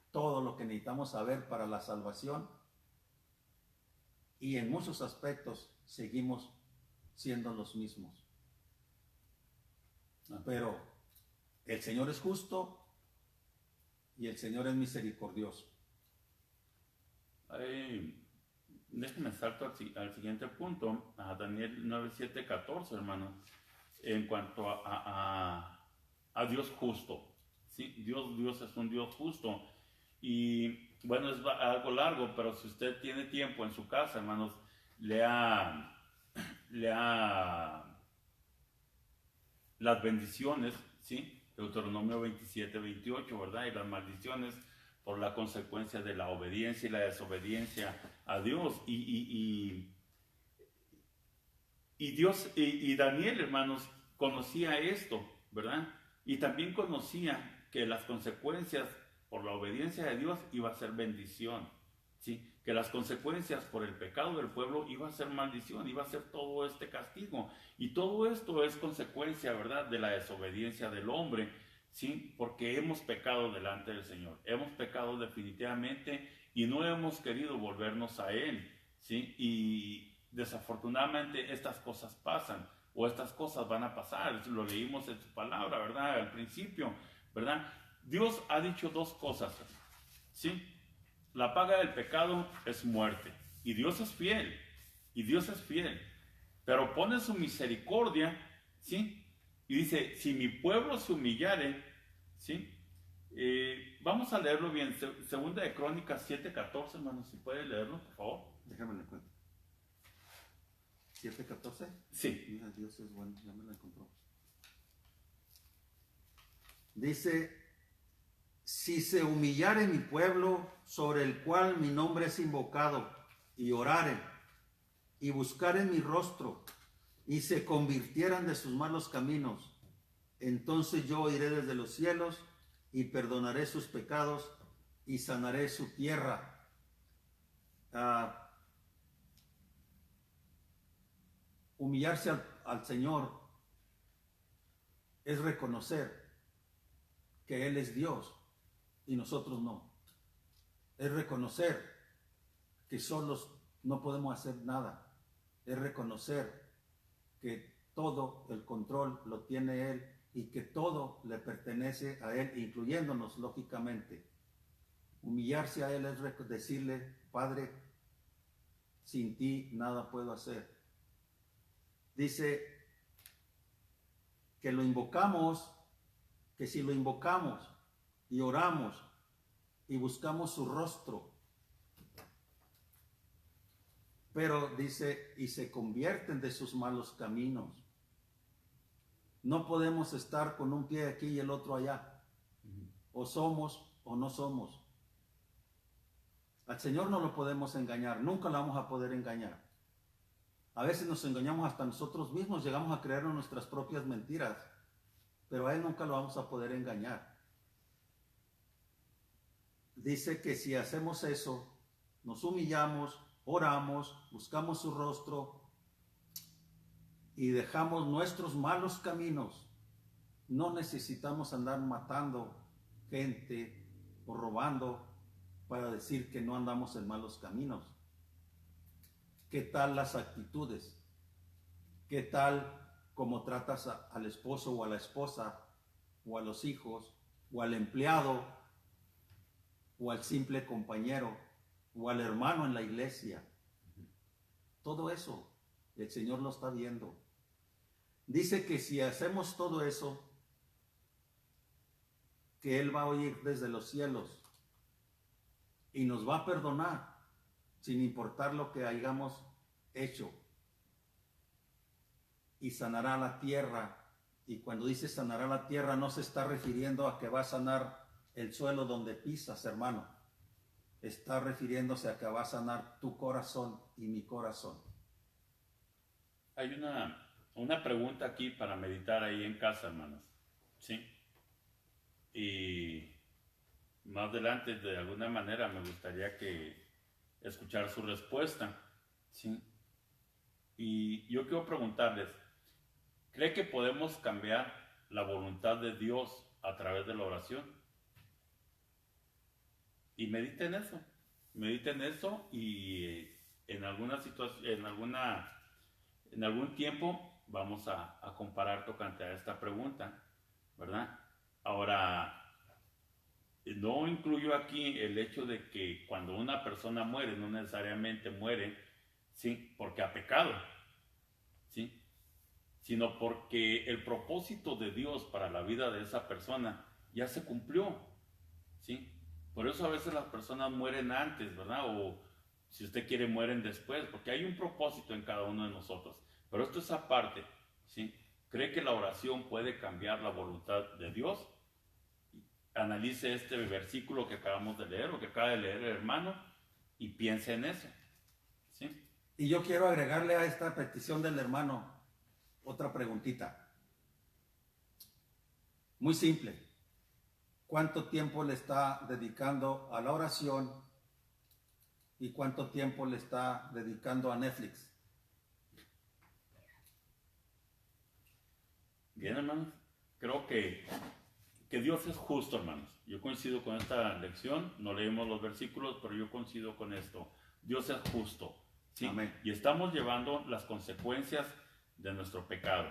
Speaker 1: todo lo que necesitamos saber para la salvación, y en muchos aspectos seguimos siendo los mismos. Pero el Señor es justo y el Señor es misericordioso.
Speaker 2: Déjenme salto al siguiente punto, a Daniel 9:7-14, hermano, en cuanto a Dios justo, ¿sí? Dios es un Dios justo. Y bueno, es algo largo, pero si usted tiene tiempo en su casa, hermanos, lea las bendiciones, ¿sí? Deuteronomio 27-28, ¿verdad? Y las maldiciones por la consecuencia de la obediencia y la desobediencia a Dios. Y y Daniel, hermanos, conocía esto, ¿verdad? Y también conocía que las consecuencias por la obediencia de Dios iba a ser bendición, ¿sí? Que las consecuencias por el pecado del pueblo iba a ser maldición, iba a ser todo este castigo. Y todo esto es consecuencia, ¿verdad?, de la desobediencia del hombre, ¿sí? Porque hemos pecado delante del Señor, hemos pecado definitivamente y no hemos querido volvernos a Él, ¿sí? Y desafortunadamente estas cosas pasan, o estas cosas van a pasar. Lo leímos en su palabra, ¿verdad?, al principio, ¿verdad? Dios ha dicho dos cosas, ¿sí? La paga del pecado es muerte, y Dios es fiel, pero pone su misericordia, ¿sí? Y dice, si mi pueblo se humillare, ¿sí? Vamos a leerlo bien, segunda de Crónicas 7:14, hermanos, si puede leerlo, por favor.
Speaker 1: Déjame le cuento. 7:14.
Speaker 2: Sí.
Speaker 1: Mira, Dios es bueno, ya me la encontró. Dice, si se humillare mi pueblo, sobre el cual mi nombre es invocado, y oraren, y buscaren mi rostro, y se convirtieran de sus malos caminos, entonces yo oiré desde los cielos, y perdonaré sus pecados, y sanaré su tierra. Humillarse al Señor es reconocer que Él es Dios y nosotros no. Es reconocer que solos no podemos hacer nada. Es reconocer que todo el control lo tiene Él y que todo le pertenece a Él, incluyéndonos, lógicamente. Humillarse a Él es decirle, Padre, sin ti nada puedo hacer. Dice que lo invocamos, que si lo invocamos y oramos y buscamos su rostro, pero dice, y se convierten de sus malos caminos. No podemos estar con un pie aquí y el otro allá. O somos o no somos. Al Señor no lo podemos engañar, nunca lo vamos a poder engañar. A veces nos engañamos hasta nosotros mismos, llegamos a creernos nuestras propias mentiras, pero a Él nunca lo vamos a poder engañar. Dice que si hacemos eso, nos humillamos, oramos, buscamos su rostro y dejamos nuestros malos caminos, no necesitamos andar matando gente o robando para decir que no andamos en malos caminos. ¿Qué tal las actitudes? ¿Qué tal cómo tratas al esposo o a la esposa, o a los hijos, o al empleado, o al simple compañero, o al hermano en la iglesia? Todo eso, el Señor lo está viendo. Dice que si hacemos todo eso, que Él va a oír desde los cielos y nos va a perdonar, sin importar lo que hayamos hecho, y sanará la tierra. Y cuando dice sanará la tierra, no se está refiriendo a que va a sanar el suelo donde pisas, hermano. Está refiriéndose a que va a sanar tu corazón y mi corazón.
Speaker 2: Hay una pregunta aquí para meditar ahí en casa, hermanos, ¿sí? Y más adelante, de alguna manera, me gustaría escuchar su respuesta, ¿sí? Y yo quiero preguntarles, ¿cree que podemos cambiar la voluntad de Dios a través de la oración? Y mediten eso y en alguna situación, en algún tiempo vamos a comparar tocante a esta pregunta, ¿verdad? Ahora, no incluyo aquí el hecho de que cuando una persona muere, no necesariamente muere, ¿sí?, porque ha pecado, ¿sí?, sino porque el propósito de Dios para la vida de esa persona ya se cumplió, ¿sí? Por eso a veces las personas mueren antes, ¿verdad? O si usted quiere, mueren después, porque hay un propósito en cada uno de nosotros. Pero esto es aparte, ¿sí? ¿Cree que la oración puede cambiar la voluntad de Dios? Analice este versículo que acabamos de leer, o que acaba de leer el hermano, y piense en eso, ¿sí?
Speaker 1: Y yo quiero agregarle a esta petición del hermano otra preguntita. Muy simple. ¿Cuánto tiempo le está dedicando a la oración y cuánto tiempo le está dedicando a Netflix?
Speaker 2: Bien, hermanos, creo que Dios es justo, hermanos. Yo coincido con esta lección, no leemos los versículos, pero yo coincido con esto. Dios es justo, ¿sí?
Speaker 1: Amén.
Speaker 2: Y estamos llevando las consecuencias de nuestro pecado,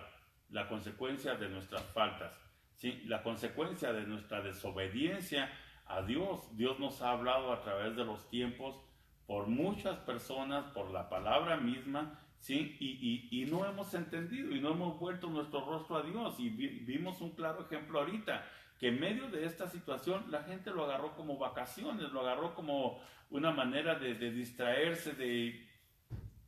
Speaker 2: la consecuencia de nuestras faltas, ¿sí? La consecuencia de nuestra desobediencia a Dios. Dios nos ha hablado a través de los tiempos por muchas personas, por la palabra misma, ¿sí? Y no hemos entendido y no hemos vuelto nuestro rostro a Dios. Y vimos un claro ejemplo ahorita, que en medio de esta situación la gente lo agarró como vacaciones, lo agarró como una manera de distraerse, de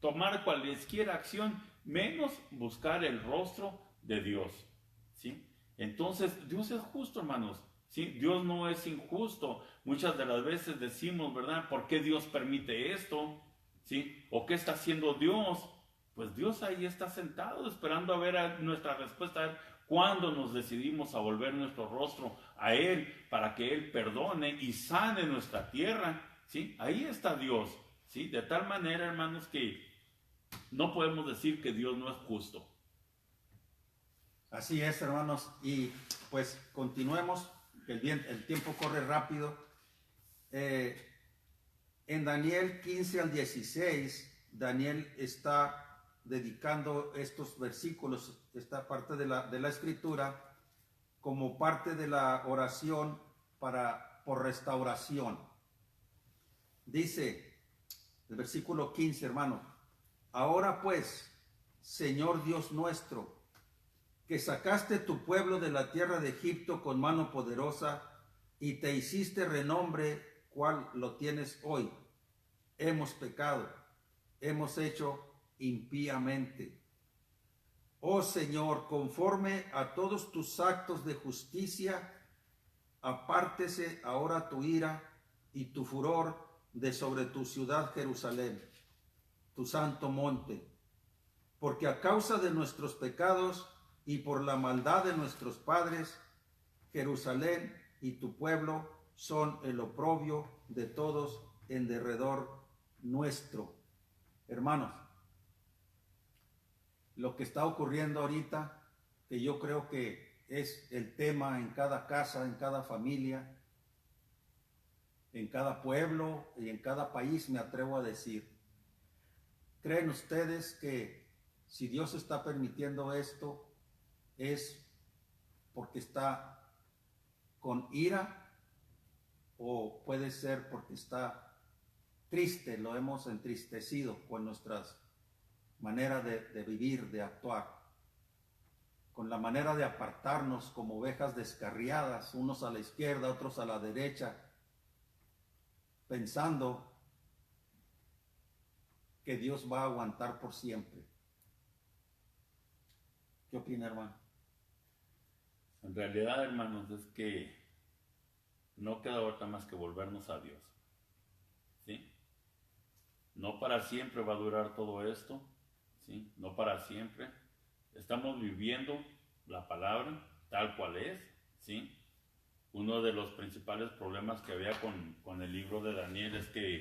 Speaker 2: tomar cualquier acción, menos buscar el rostro de Dios, ¿sí? Entonces, Dios es justo, hermanos, ¿sí? Dios no es injusto. Muchas de las veces decimos, ¿verdad? ¿Por qué Dios permite esto? ¿Sí? ¿O qué está haciendo Dios? Pues Dios ahí está sentado esperando a ver nuestra respuesta, a ver cuándo nos decidimos a volver nuestro rostro a Él para que Él perdone y sane nuestra tierra, ¿sí? Ahí está Dios, ¿sí? De tal manera, hermanos, que no podemos decir que Dios no es justo.
Speaker 1: Así es, hermanos. Y pues continuemos, que el tiempo corre rápido. En Daniel 15 al 16, Daniel está dedicando estos versículos, esta parte de la escritura, como parte de la oración por restauración. Dice el versículo 15, hermano: ahora pues, Señor Dios nuestro, que sacaste tu pueblo de la tierra de Egipto con mano poderosa y te hiciste renombre cual lo tienes hoy. Hemos pecado, hemos hecho impíamente. Oh Señor, conforme a todos tus actos de justicia, apártese ahora tu ira y tu furor de sobre tu ciudad Jerusalén, tu santo monte, porque a causa de nuestros pecados y por la maldad de nuestros padres, Jerusalén y tu pueblo son el oprobio de todos en derredor nuestro. Hermanos, lo que está ocurriendo ahorita, que yo creo que es el tema en cada casa, en cada familia, en cada pueblo y en cada país, me atrevo a decir. ¿Creen ustedes que si Dios está permitiendo esto es porque está con ira, o puede ser porque está triste, lo hemos entristecido con nuestras maneras de vivir, de actuar, con la manera de apartarnos como ovejas descarriadas, unos a la izquierda, otros a la derecha, pensando que Dios va a aguantar por siempre? ¿Qué opina, hermano?
Speaker 2: En realidad, hermanos, es que no queda otra más que volvernos a Dios, ¿sí? No para siempre va a durar todo esto, ¿sí? No para siempre. Estamos viviendo la palabra tal cual es, ¿sí? Uno de los principales problemas que había con el libro de Daniel es que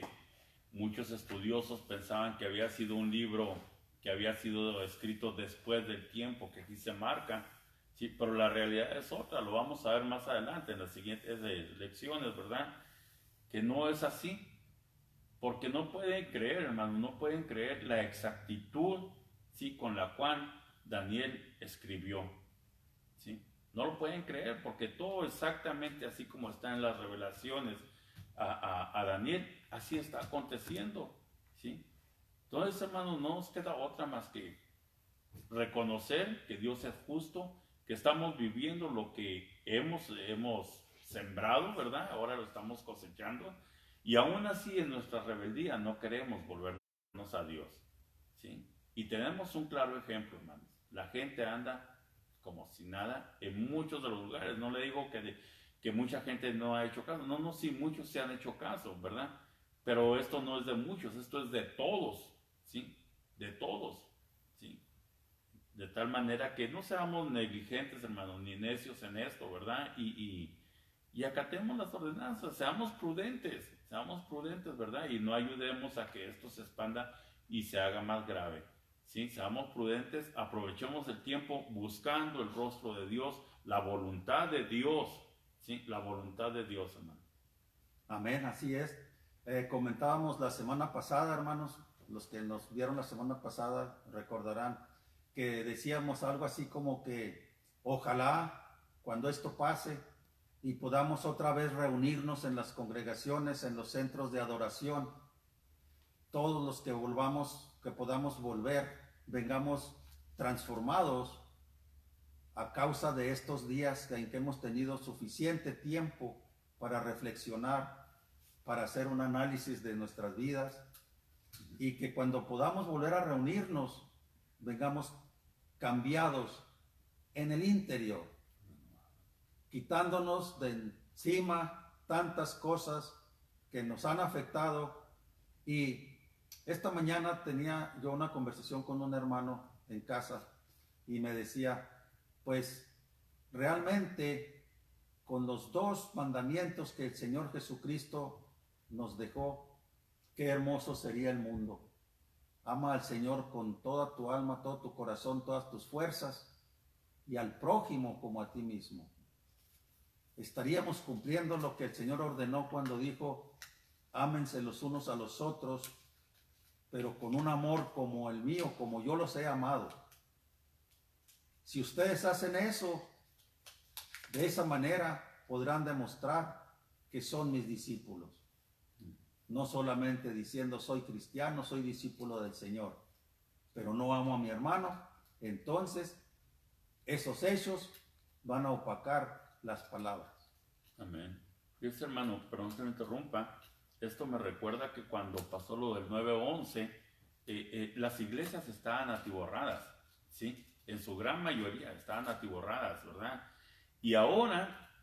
Speaker 2: muchos estudiosos pensaban que había sido un libro que había sido escrito después del tiempo que aquí se marca, ¿sí? Pero la realidad es otra, lo vamos a ver más adelante en las siguientes lecciones, ¿verdad? Que no es así, porque no pueden creer, hermanos, no pueden creer la exactitud, ¿sí? Con la cual Daniel escribió, ¿sí? No lo pueden creer porque todo exactamente así como está en las revelaciones a Daniel, así está aconteciendo, ¿sí? Entonces, hermanos, no nos queda otra más que reconocer que Dios es justo, que estamos viviendo lo que hemos sembrado, ¿verdad? Ahora lo estamos cosechando, y aún así en nuestra rebeldía no queremos volvernos a Dios, ¿sí? Y tenemos un claro ejemplo, hermanos. La gente anda como si nada en muchos de los lugares. No le digo que mucha gente no ha hecho caso. No, no, sí, muchos se han hecho caso, ¿verdad? Pero esto no es de muchos, esto es de todos, ¿sí? de todos, ¿sí? De tal manera que no seamos negligentes, hermanos, ni necios en esto, ¿verdad? Y acatemos las ordenanzas, seamos prudentes, ¿verdad? Y no ayudemos a que esto se expanda y se haga más grave, ¿sí? Seamos prudentes, aprovechemos el tiempo buscando el rostro de Dios, la voluntad de Dios, ¿sí? La voluntad de Dios, hermano.
Speaker 1: Amén, así es. Comentábamos la semana pasada, hermanos, los que nos vieron la semana pasada recordarán que decíamos algo así como que ojalá cuando esto pase y podamos otra vez reunirnos en las congregaciones, en los centros de adoración, todos los que podamos volver, vengamos transformados a causa de estos días en que hemos tenido suficiente tiempo para reflexionar, para hacer un análisis de nuestras vidas, y que cuando podamos volver a reunirnos, vengamos cambiados en el interior, quitándonos de encima tantas cosas que nos han afectado. Y esta mañana tenía yo una conversación con un hermano en casa y me decía, pues realmente con los 2 mandamientos que el Señor Jesucristo nos dejó, qué hermoso sería el mundo. Ama al Señor con toda tu alma, todo tu corazón, todas tus fuerzas, y al prójimo como a ti mismo. Estaríamos cumpliendo lo que el Señor ordenó cuando dijo, ámense los unos a los otros, pero con un amor como el mío, como yo los he amado. Si ustedes hacen eso, de esa manera podrán demostrar que son mis discípulos. No solamente diciendo soy cristiano, soy discípulo del Señor, pero no amo a mi hermano, entonces esos hechos van a opacar las palabras.
Speaker 2: Amén. Fíjese, hermano, perdón que me interrumpa, esto me recuerda que cuando pasó lo del 9/11, las iglesias estaban atiborradas, ¿sí? En su gran mayoría estaban atiborradas, ¿verdad? Y ahora,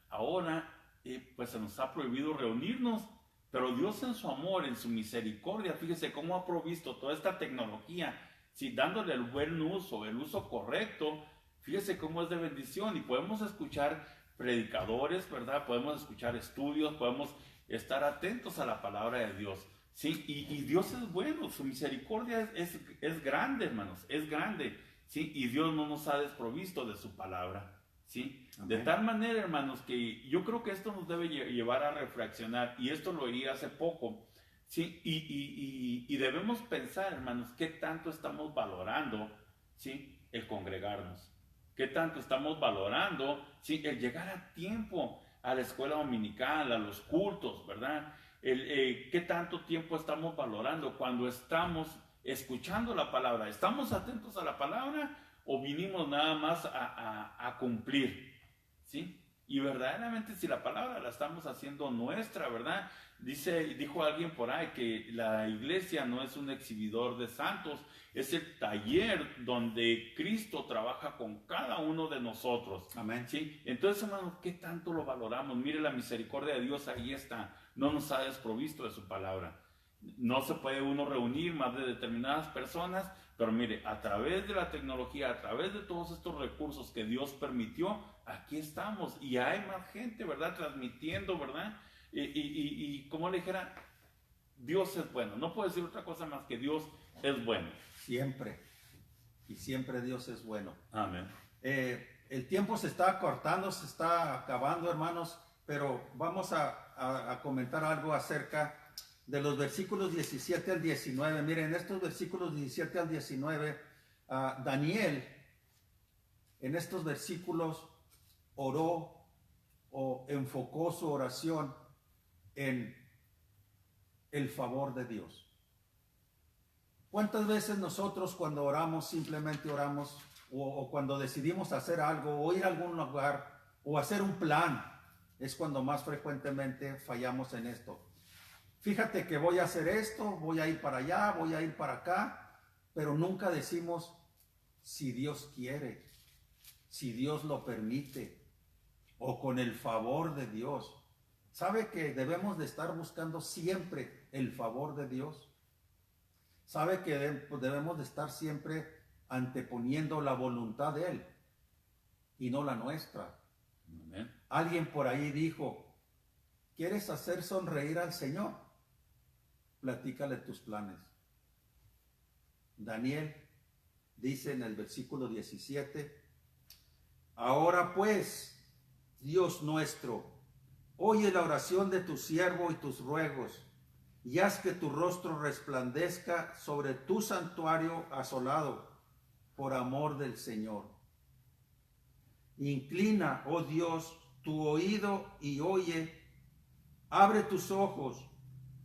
Speaker 2: pues se nos ha prohibido reunirnos, pero Dios en su amor, en su misericordia, fíjese cómo ha provisto toda esta tecnología, ¿sí? Dándole el buen uso, el uso correcto, fíjese cómo es de bendición, y podemos escuchar predicadores, ¿verdad? Podemos escuchar estudios, podemos estar atentos a la palabra de Dios, ¿sí? Y Dios es bueno, su misericordia es grande, hermanos, es grande, ¿sí? Y Dios no nos ha desprovisto de su palabra, ¿sí? Amén. De tal manera, hermanos, que yo creo que esto nos debe llevar a reflexionar, y esto lo oí hace poco, ¿sí? Y debemos pensar, hermanos, qué tanto estamos valorando, ¿sí? El congregarnos, qué tanto estamos valorando, ¿sí? El llegar a tiempo a la escuela dominical, a los cultos, ¿verdad? Qué tanto tiempo estamos valorando cuando estamos escuchando la palabra. ¿Estamos atentos a la palabra o vinimos nada más a cumplir? ¿Sí? Y verdaderamente si la palabra la estamos haciendo nuestra, ¿verdad? Dijo alguien por ahí que la iglesia no es un exhibidor de santos, es el taller donde Cristo trabaja con cada uno de nosotros.
Speaker 1: Amén.
Speaker 2: ¿Sí? Entonces, hermanos, ¿qué tanto lo valoramos? Mire, la misericordia de Dios ahí está, no nos ha desprovisto de su palabra. No se puede uno reunir más de determinadas personas, pero mire, a través de la tecnología, a través de todos estos recursos que Dios permitió, aquí estamos y hay más gente, ¿verdad? Transmitiendo, ¿verdad? Y como le dijera, Dios es bueno. No puedo decir otra cosa más que Dios es bueno.
Speaker 1: Siempre. Y siempre Dios es bueno.
Speaker 2: Amén.
Speaker 1: El tiempo se está acortando, se está acabando, hermanos, pero vamos a comentar algo acerca de los versículos 17 al 19. Miren, estos versículos 17 al 19, Daniel, en estos versículos, oró o enfocó su oración en el favor de Dios. ¿Cuántas veces nosotros cuando oramos, simplemente oramos, o cuando decidimos hacer algo, o ir a algún lugar, o hacer un plan, es cuando más frecuentemente fallamos en esto? Fíjate que voy a hacer esto, voy a ir para allá, voy a ir para acá, pero nunca decimos si Dios quiere, si Dios lo permite, o con el favor de Dios. ¿Sabe que debemos de estar buscando siempre el favor de Dios? sabe que pues, debemos de estar siempre anteponiendo la voluntad de Él y no la nuestra.
Speaker 2: Amén.
Speaker 1: Alguien por ahí dijo, ¿quieres hacer sonreír al Señor? Platícale tus planes. Daniel dice en el versículo 17, ahora pues, Dios nuestro, oye la oración de tu siervo y tus ruegos, y haz que tu rostro resplandezca sobre tu santuario asolado, por amor del Señor. Inclina, oh Dios, tu oído y oye, abre tus ojos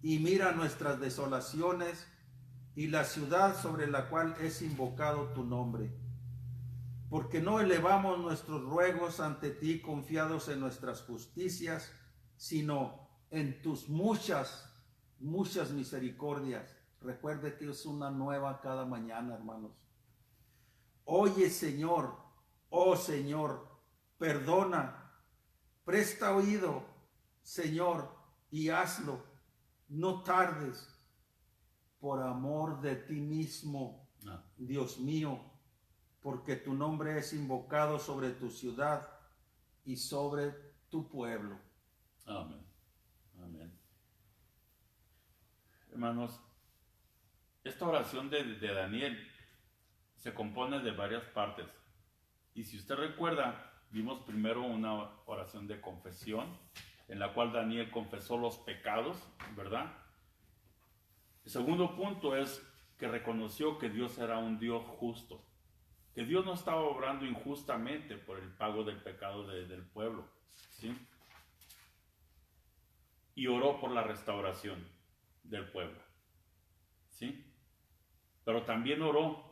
Speaker 1: y mira nuestras desolaciones y la ciudad sobre la cual es invocado tu nombre. Porque no elevamos nuestros ruegos ante ti confiados en nuestras justicias, sino en tus muchas misericordias. Recuerde que es una nueva cada mañana, hermanos. Oye, Señor, oh Señor, perdona, presta oído, Señor, y hazlo. No tardes, por amor de ti mismo, Dios mío, porque tu nombre es invocado sobre tu ciudad y sobre tu pueblo.
Speaker 2: Amén. Amén. Hermanos, esta oración de Daniel se compone de varias partes. Y si usted recuerda, vimos primero una oración de confesión, en la cual Daniel confesó los pecados, ¿verdad? El segundo punto es que reconoció que Dios era un Dios justo, que Dios no estaba obrando injustamente por el pago del pecado del pueblo, ¿sí? Y oró por la restauración del pueblo, ¿sí? Pero también oró,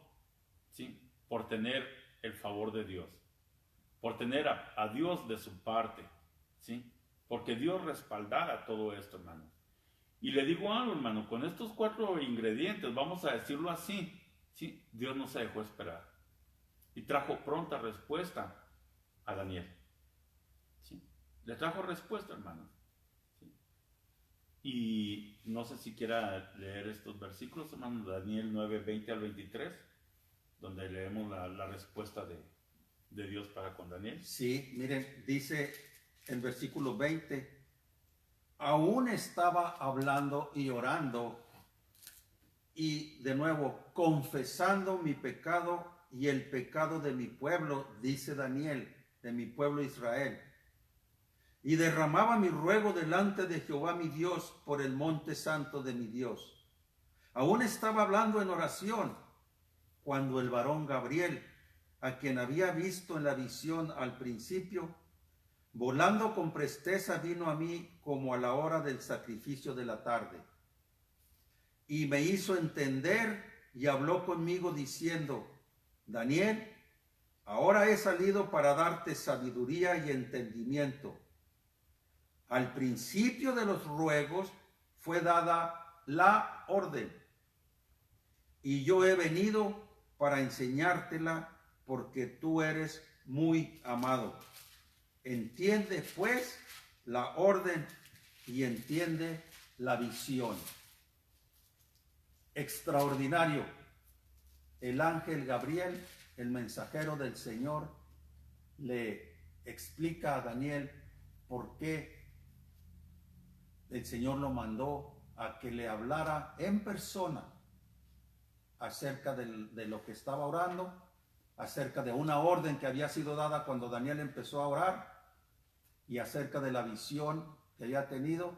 Speaker 2: ¿sí?, por tener el favor de Dios, por tener a Dios de su parte, ¿sí? Porque Dios respaldara todo esto, hermano. Y le digo algo, hermano, con estos 4 ingredientes, vamos a decirlo así, ¿sí?, Dios no se dejó esperar y trajo pronta respuesta a Daniel, ¿sí? Le trajo respuesta, hermano, ¿sí? Y no sé si quiera leer estos versículos, hermano, Daniel 9, 20 al 23, donde leemos la respuesta de Dios para con Daniel.
Speaker 1: Sí, miren, dice el versículo 20, aún estaba hablando y orando y de nuevo confesando mi pecado y el pecado de mi pueblo, dice Daniel, de mi pueblo Israel. Y derramaba mi ruego delante de Jehová mi Dios por el monte santo de mi Dios. Aún estaba hablando en oración cuando el varón Gabriel, a quien había visto en la visión al principio, volando con presteza vino a mí como a la hora del sacrificio de la tarde. Y me hizo entender y habló conmigo diciendo, Daniel, ahora he salido para darte sabiduría y entendimiento. Al principio de los ruegos fue dada la orden, y yo he venido para enseñártela porque tú eres muy amado. Entiende pues la orden y entiende la visión. Extraordinario. El ángel Gabriel, el mensajero del Señor, le explica a Daniel por qué el Señor lo mandó a que le hablara en persona acerca de lo que estaba orando, acerca de una orden que había sido dada cuando Daniel empezó a orar y acerca de la visión que había tenido,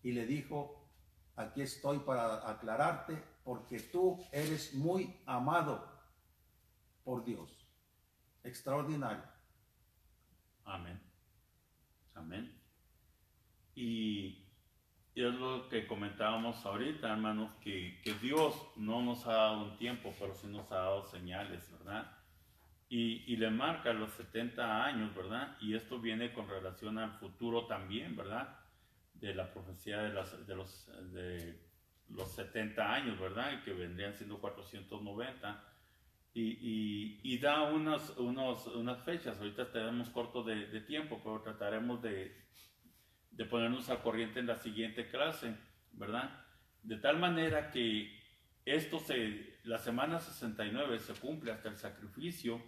Speaker 1: y le dijo, aquí estoy para aclararte porque tú eres muy amado por Dios. Extraordinario.
Speaker 2: Amén. Amén. Y es lo que comentábamos ahorita, hermanos, que Dios no nos ha dado un tiempo, pero sí nos ha dado señales, ¿verdad? Y le marca los 70 años, ¿verdad? Y esto viene con relación al futuro también, ¿verdad? De la profecía de los 70 años, ¿verdad? Que vendrían siendo 490. Y da unas fechas. Ahorita tenemos corto de tiempo, pero trataremos de ponernos al corriente en la siguiente clase, ¿verdad? De tal manera que la semana 69 se cumple hasta el sacrificio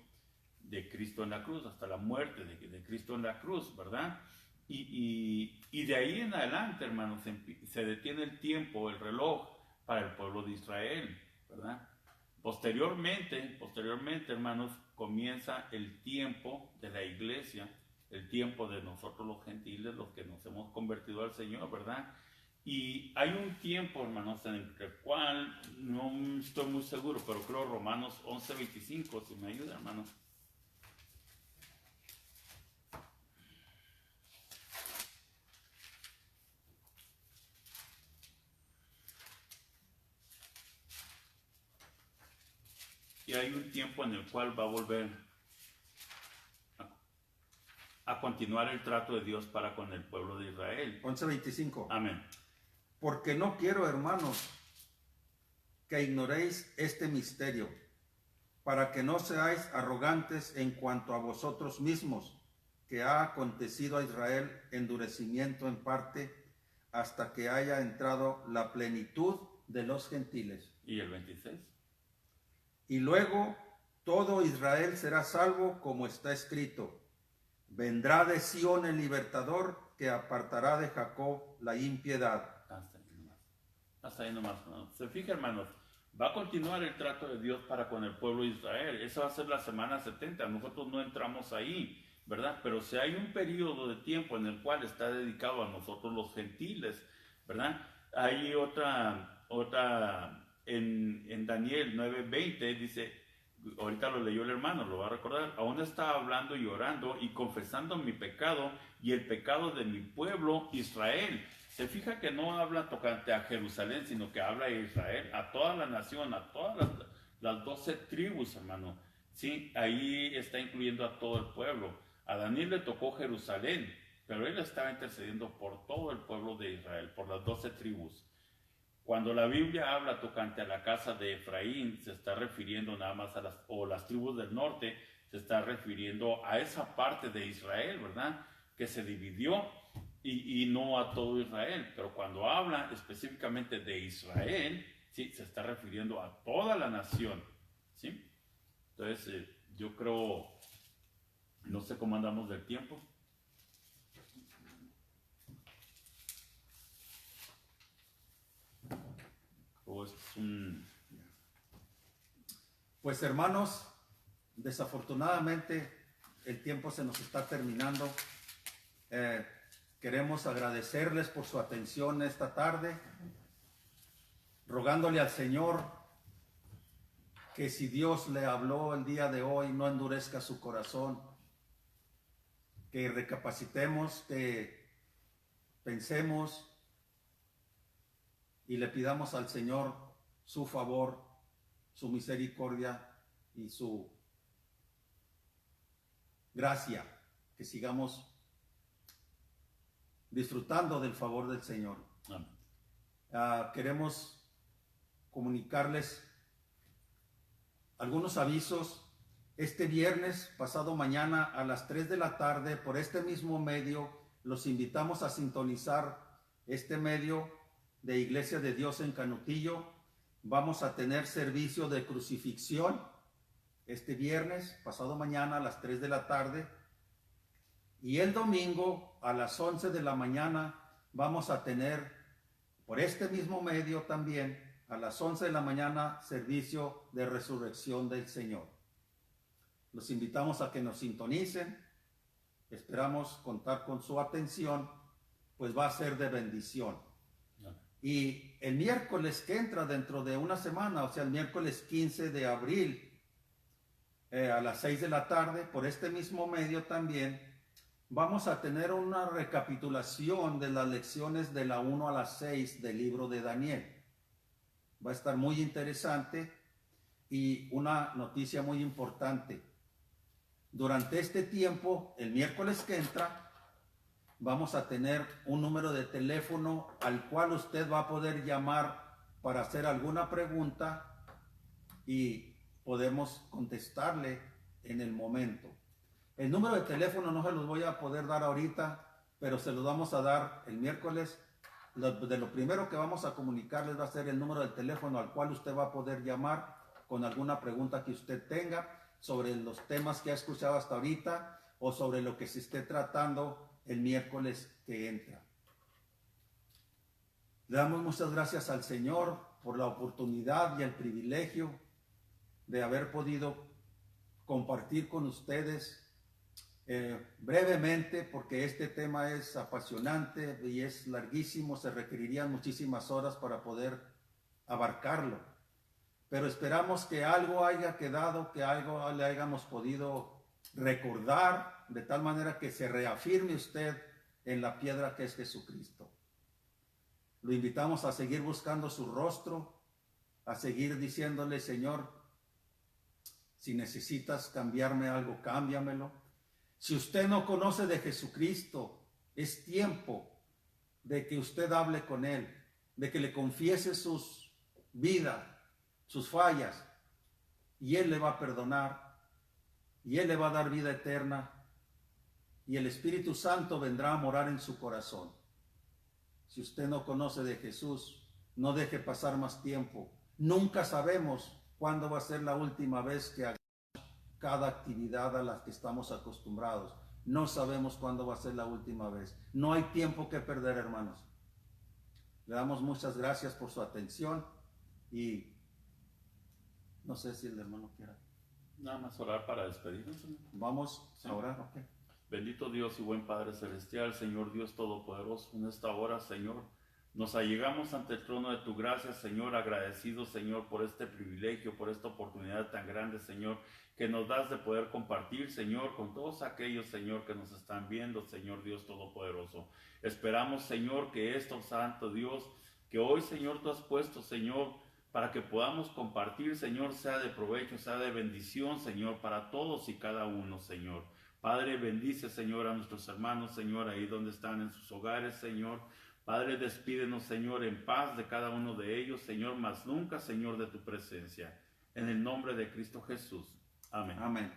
Speaker 2: de Cristo en la cruz, hasta la muerte de Cristo en la cruz, ¿verdad? Y de ahí en adelante, hermanos, se detiene el tiempo, el reloj para el pueblo de Israel, ¿verdad? Posteriormente, hermanos, comienza el tiempo de la iglesia, el tiempo de nosotros los gentiles, los que nos hemos convertido al Señor, ¿verdad? Y hay un tiempo, hermanos, en el cual no estoy muy seguro, pero creo Romanos 11:25, si me ayuda, hermanos. Y hay un tiempo en el cual va a volver a continuar el trato de Dios para con el pueblo de Israel.
Speaker 1: 11:25.
Speaker 2: Amén.
Speaker 1: Porque no quiero, hermanos, que ignoréis este misterio, para que no seáis arrogantes en cuanto a vosotros mismos, que ha acontecido a Israel endurecimiento en parte, hasta que haya entrado la plenitud de los gentiles.
Speaker 2: ¿Y el 26?
Speaker 1: Y luego todo Israel será salvo, como está escrito: vendrá de Sión el libertador, que apartará de Jacob la impiedad.
Speaker 2: Hasta ahí nomás, ¿no? Se fija, hermanos, va a continuar el trato de Dios para con el pueblo de Israel. Esa va a ser la semana 70. Nosotros no entramos ahí, ¿verdad? Pero si hay un periodo de tiempo en el cual está dedicado a nosotros los gentiles, ¿verdad? Hay otra en Daniel 9:20 dice, ahorita lo leyó el hermano, lo va a recordar: aún estaba hablando y orando y confesando mi pecado y el pecado de mi pueblo Israel. Se fija que no habla tocante a Jerusalén, sino que habla a Israel, a toda la nación, a todas las 12 tribus, hermano. Sí, ahí está incluyendo a todo el pueblo. A Daniel le tocó Jerusalén, pero él estaba intercediendo por todo el pueblo de Israel, por las 12 tribus. Cuando la Biblia habla tocante a la casa de Efraín, se está refiriendo nada más a las tribus del norte, se está refiriendo a esa parte de Israel, ¿verdad? Que se dividió y no a todo Israel. Pero cuando habla específicamente de Israel, sí, se está refiriendo a toda la nación, ¿sí? Entonces, yo creo, no sé cómo andamos del tiempo.
Speaker 1: Pues, hermanos, desafortunadamente el tiempo se nos está terminando. Queremos agradecerles por su atención esta tarde, rogándole al Señor que si Dios le habló el día de hoy, no endurezca su corazón, que recapacitemos, que pensemos y le pidamos al Señor su favor, su misericordia y su gracia, que sigamos disfrutando del favor del Señor. Queremos comunicarles algunos avisos. Este viernes, pasado mañana a las 3 de la tarde, por este mismo medio, los invitamos a sintonizar este medio de Iglesia de Dios en Canutillo. Vamos a tener servicio de crucifixión este viernes, pasado mañana a las 3 de la tarde. Y el domingo a las 11 de la mañana vamos a tener, por este mismo medio también, a las 11 de la mañana, servicio de resurrección del Señor. Los invitamos a que nos sintonicen. Esperamos contar con su atención, pues va a ser de bendición. Y el miércoles que entra dentro de una semana, o sea, el miércoles 15 de abril, a las 6 de la tarde, por este mismo medio también, vamos a tener una recapitulación de las lecciones de la 1 a la 6 del libro de Daniel. Va a estar muy interesante y una noticia muy importante. Durante este tiempo, el miércoles que entra, vamos a tener un número de teléfono al cual usted va a poder llamar para hacer alguna pregunta y podemos contestarle en el momento. El número de teléfono no se los voy a poder dar ahorita, pero se los vamos a dar el miércoles de lo primero que vamos a comunicarles va a ser el número de teléfono al cual usted va a poder llamar con alguna pregunta que usted tenga sobre los temas que ha escuchado hasta ahorita o sobre lo que se esté tratando el miércoles que entra. Le damos muchas gracias al Señor por la oportunidad y el privilegio de haber podido compartir con ustedes brevemente, porque este tema es apasionante y es larguísimo, se requerirían muchísimas horas para poder abarcarlo. Pero esperamos que algo haya quedado, que algo le hayamos podido recordar, de tal manera que se reafirme usted en la piedra que es Jesucristo. Lo invitamos a seguir buscando su rostro, a seguir diciéndole: Señor, si necesitas cambiarme algo, cámbiamelo. Si usted no conoce de Jesucristo, es tiempo de que usted hable con Él, de que le confiese sus vidas, sus fallas, y Él le va a perdonar, y Él le va a dar vida eterna, y el Espíritu Santo vendrá a morar en su corazón. Si usted no conoce de Jesús, no deje pasar más tiempo. Nunca sabemos cuándo va a ser la última vez que hagamos cada actividad a la que estamos acostumbrados. No sabemos cuándo va a ser la última vez. No hay tiempo que perder, hermanos. Le damos muchas gracias por su atención y no sé si el hermano quiera.
Speaker 2: Nada más orar para despedirnos.
Speaker 1: Vamos a orar, ok.
Speaker 2: Bendito Dios y buen Padre Celestial, Señor Dios Todopoderoso, en esta hora, Señor, nos allegamos ante el trono de tu gracia, Señor, agradecidos, Señor, por este privilegio, por esta oportunidad tan grande, Señor, que nos das de poder compartir, Señor, con todos aquellos, Señor, que nos están viendo, Señor Dios Todopoderoso. Esperamos, Señor, que esto, Santo Dios, que hoy, Señor, tú has puesto, Señor, para que podamos compartir, Señor, sea de provecho, sea de bendición, Señor, para todos y cada uno, Señor. Padre, bendice, Señor, a nuestros hermanos, Señor, ahí donde están en sus hogares, Señor. Padre, despídenos, Señor, en paz de cada uno de ellos, Señor, mas nunca, Señor, de tu presencia. En el nombre de Cristo Jesús. Amén.
Speaker 1: Amén.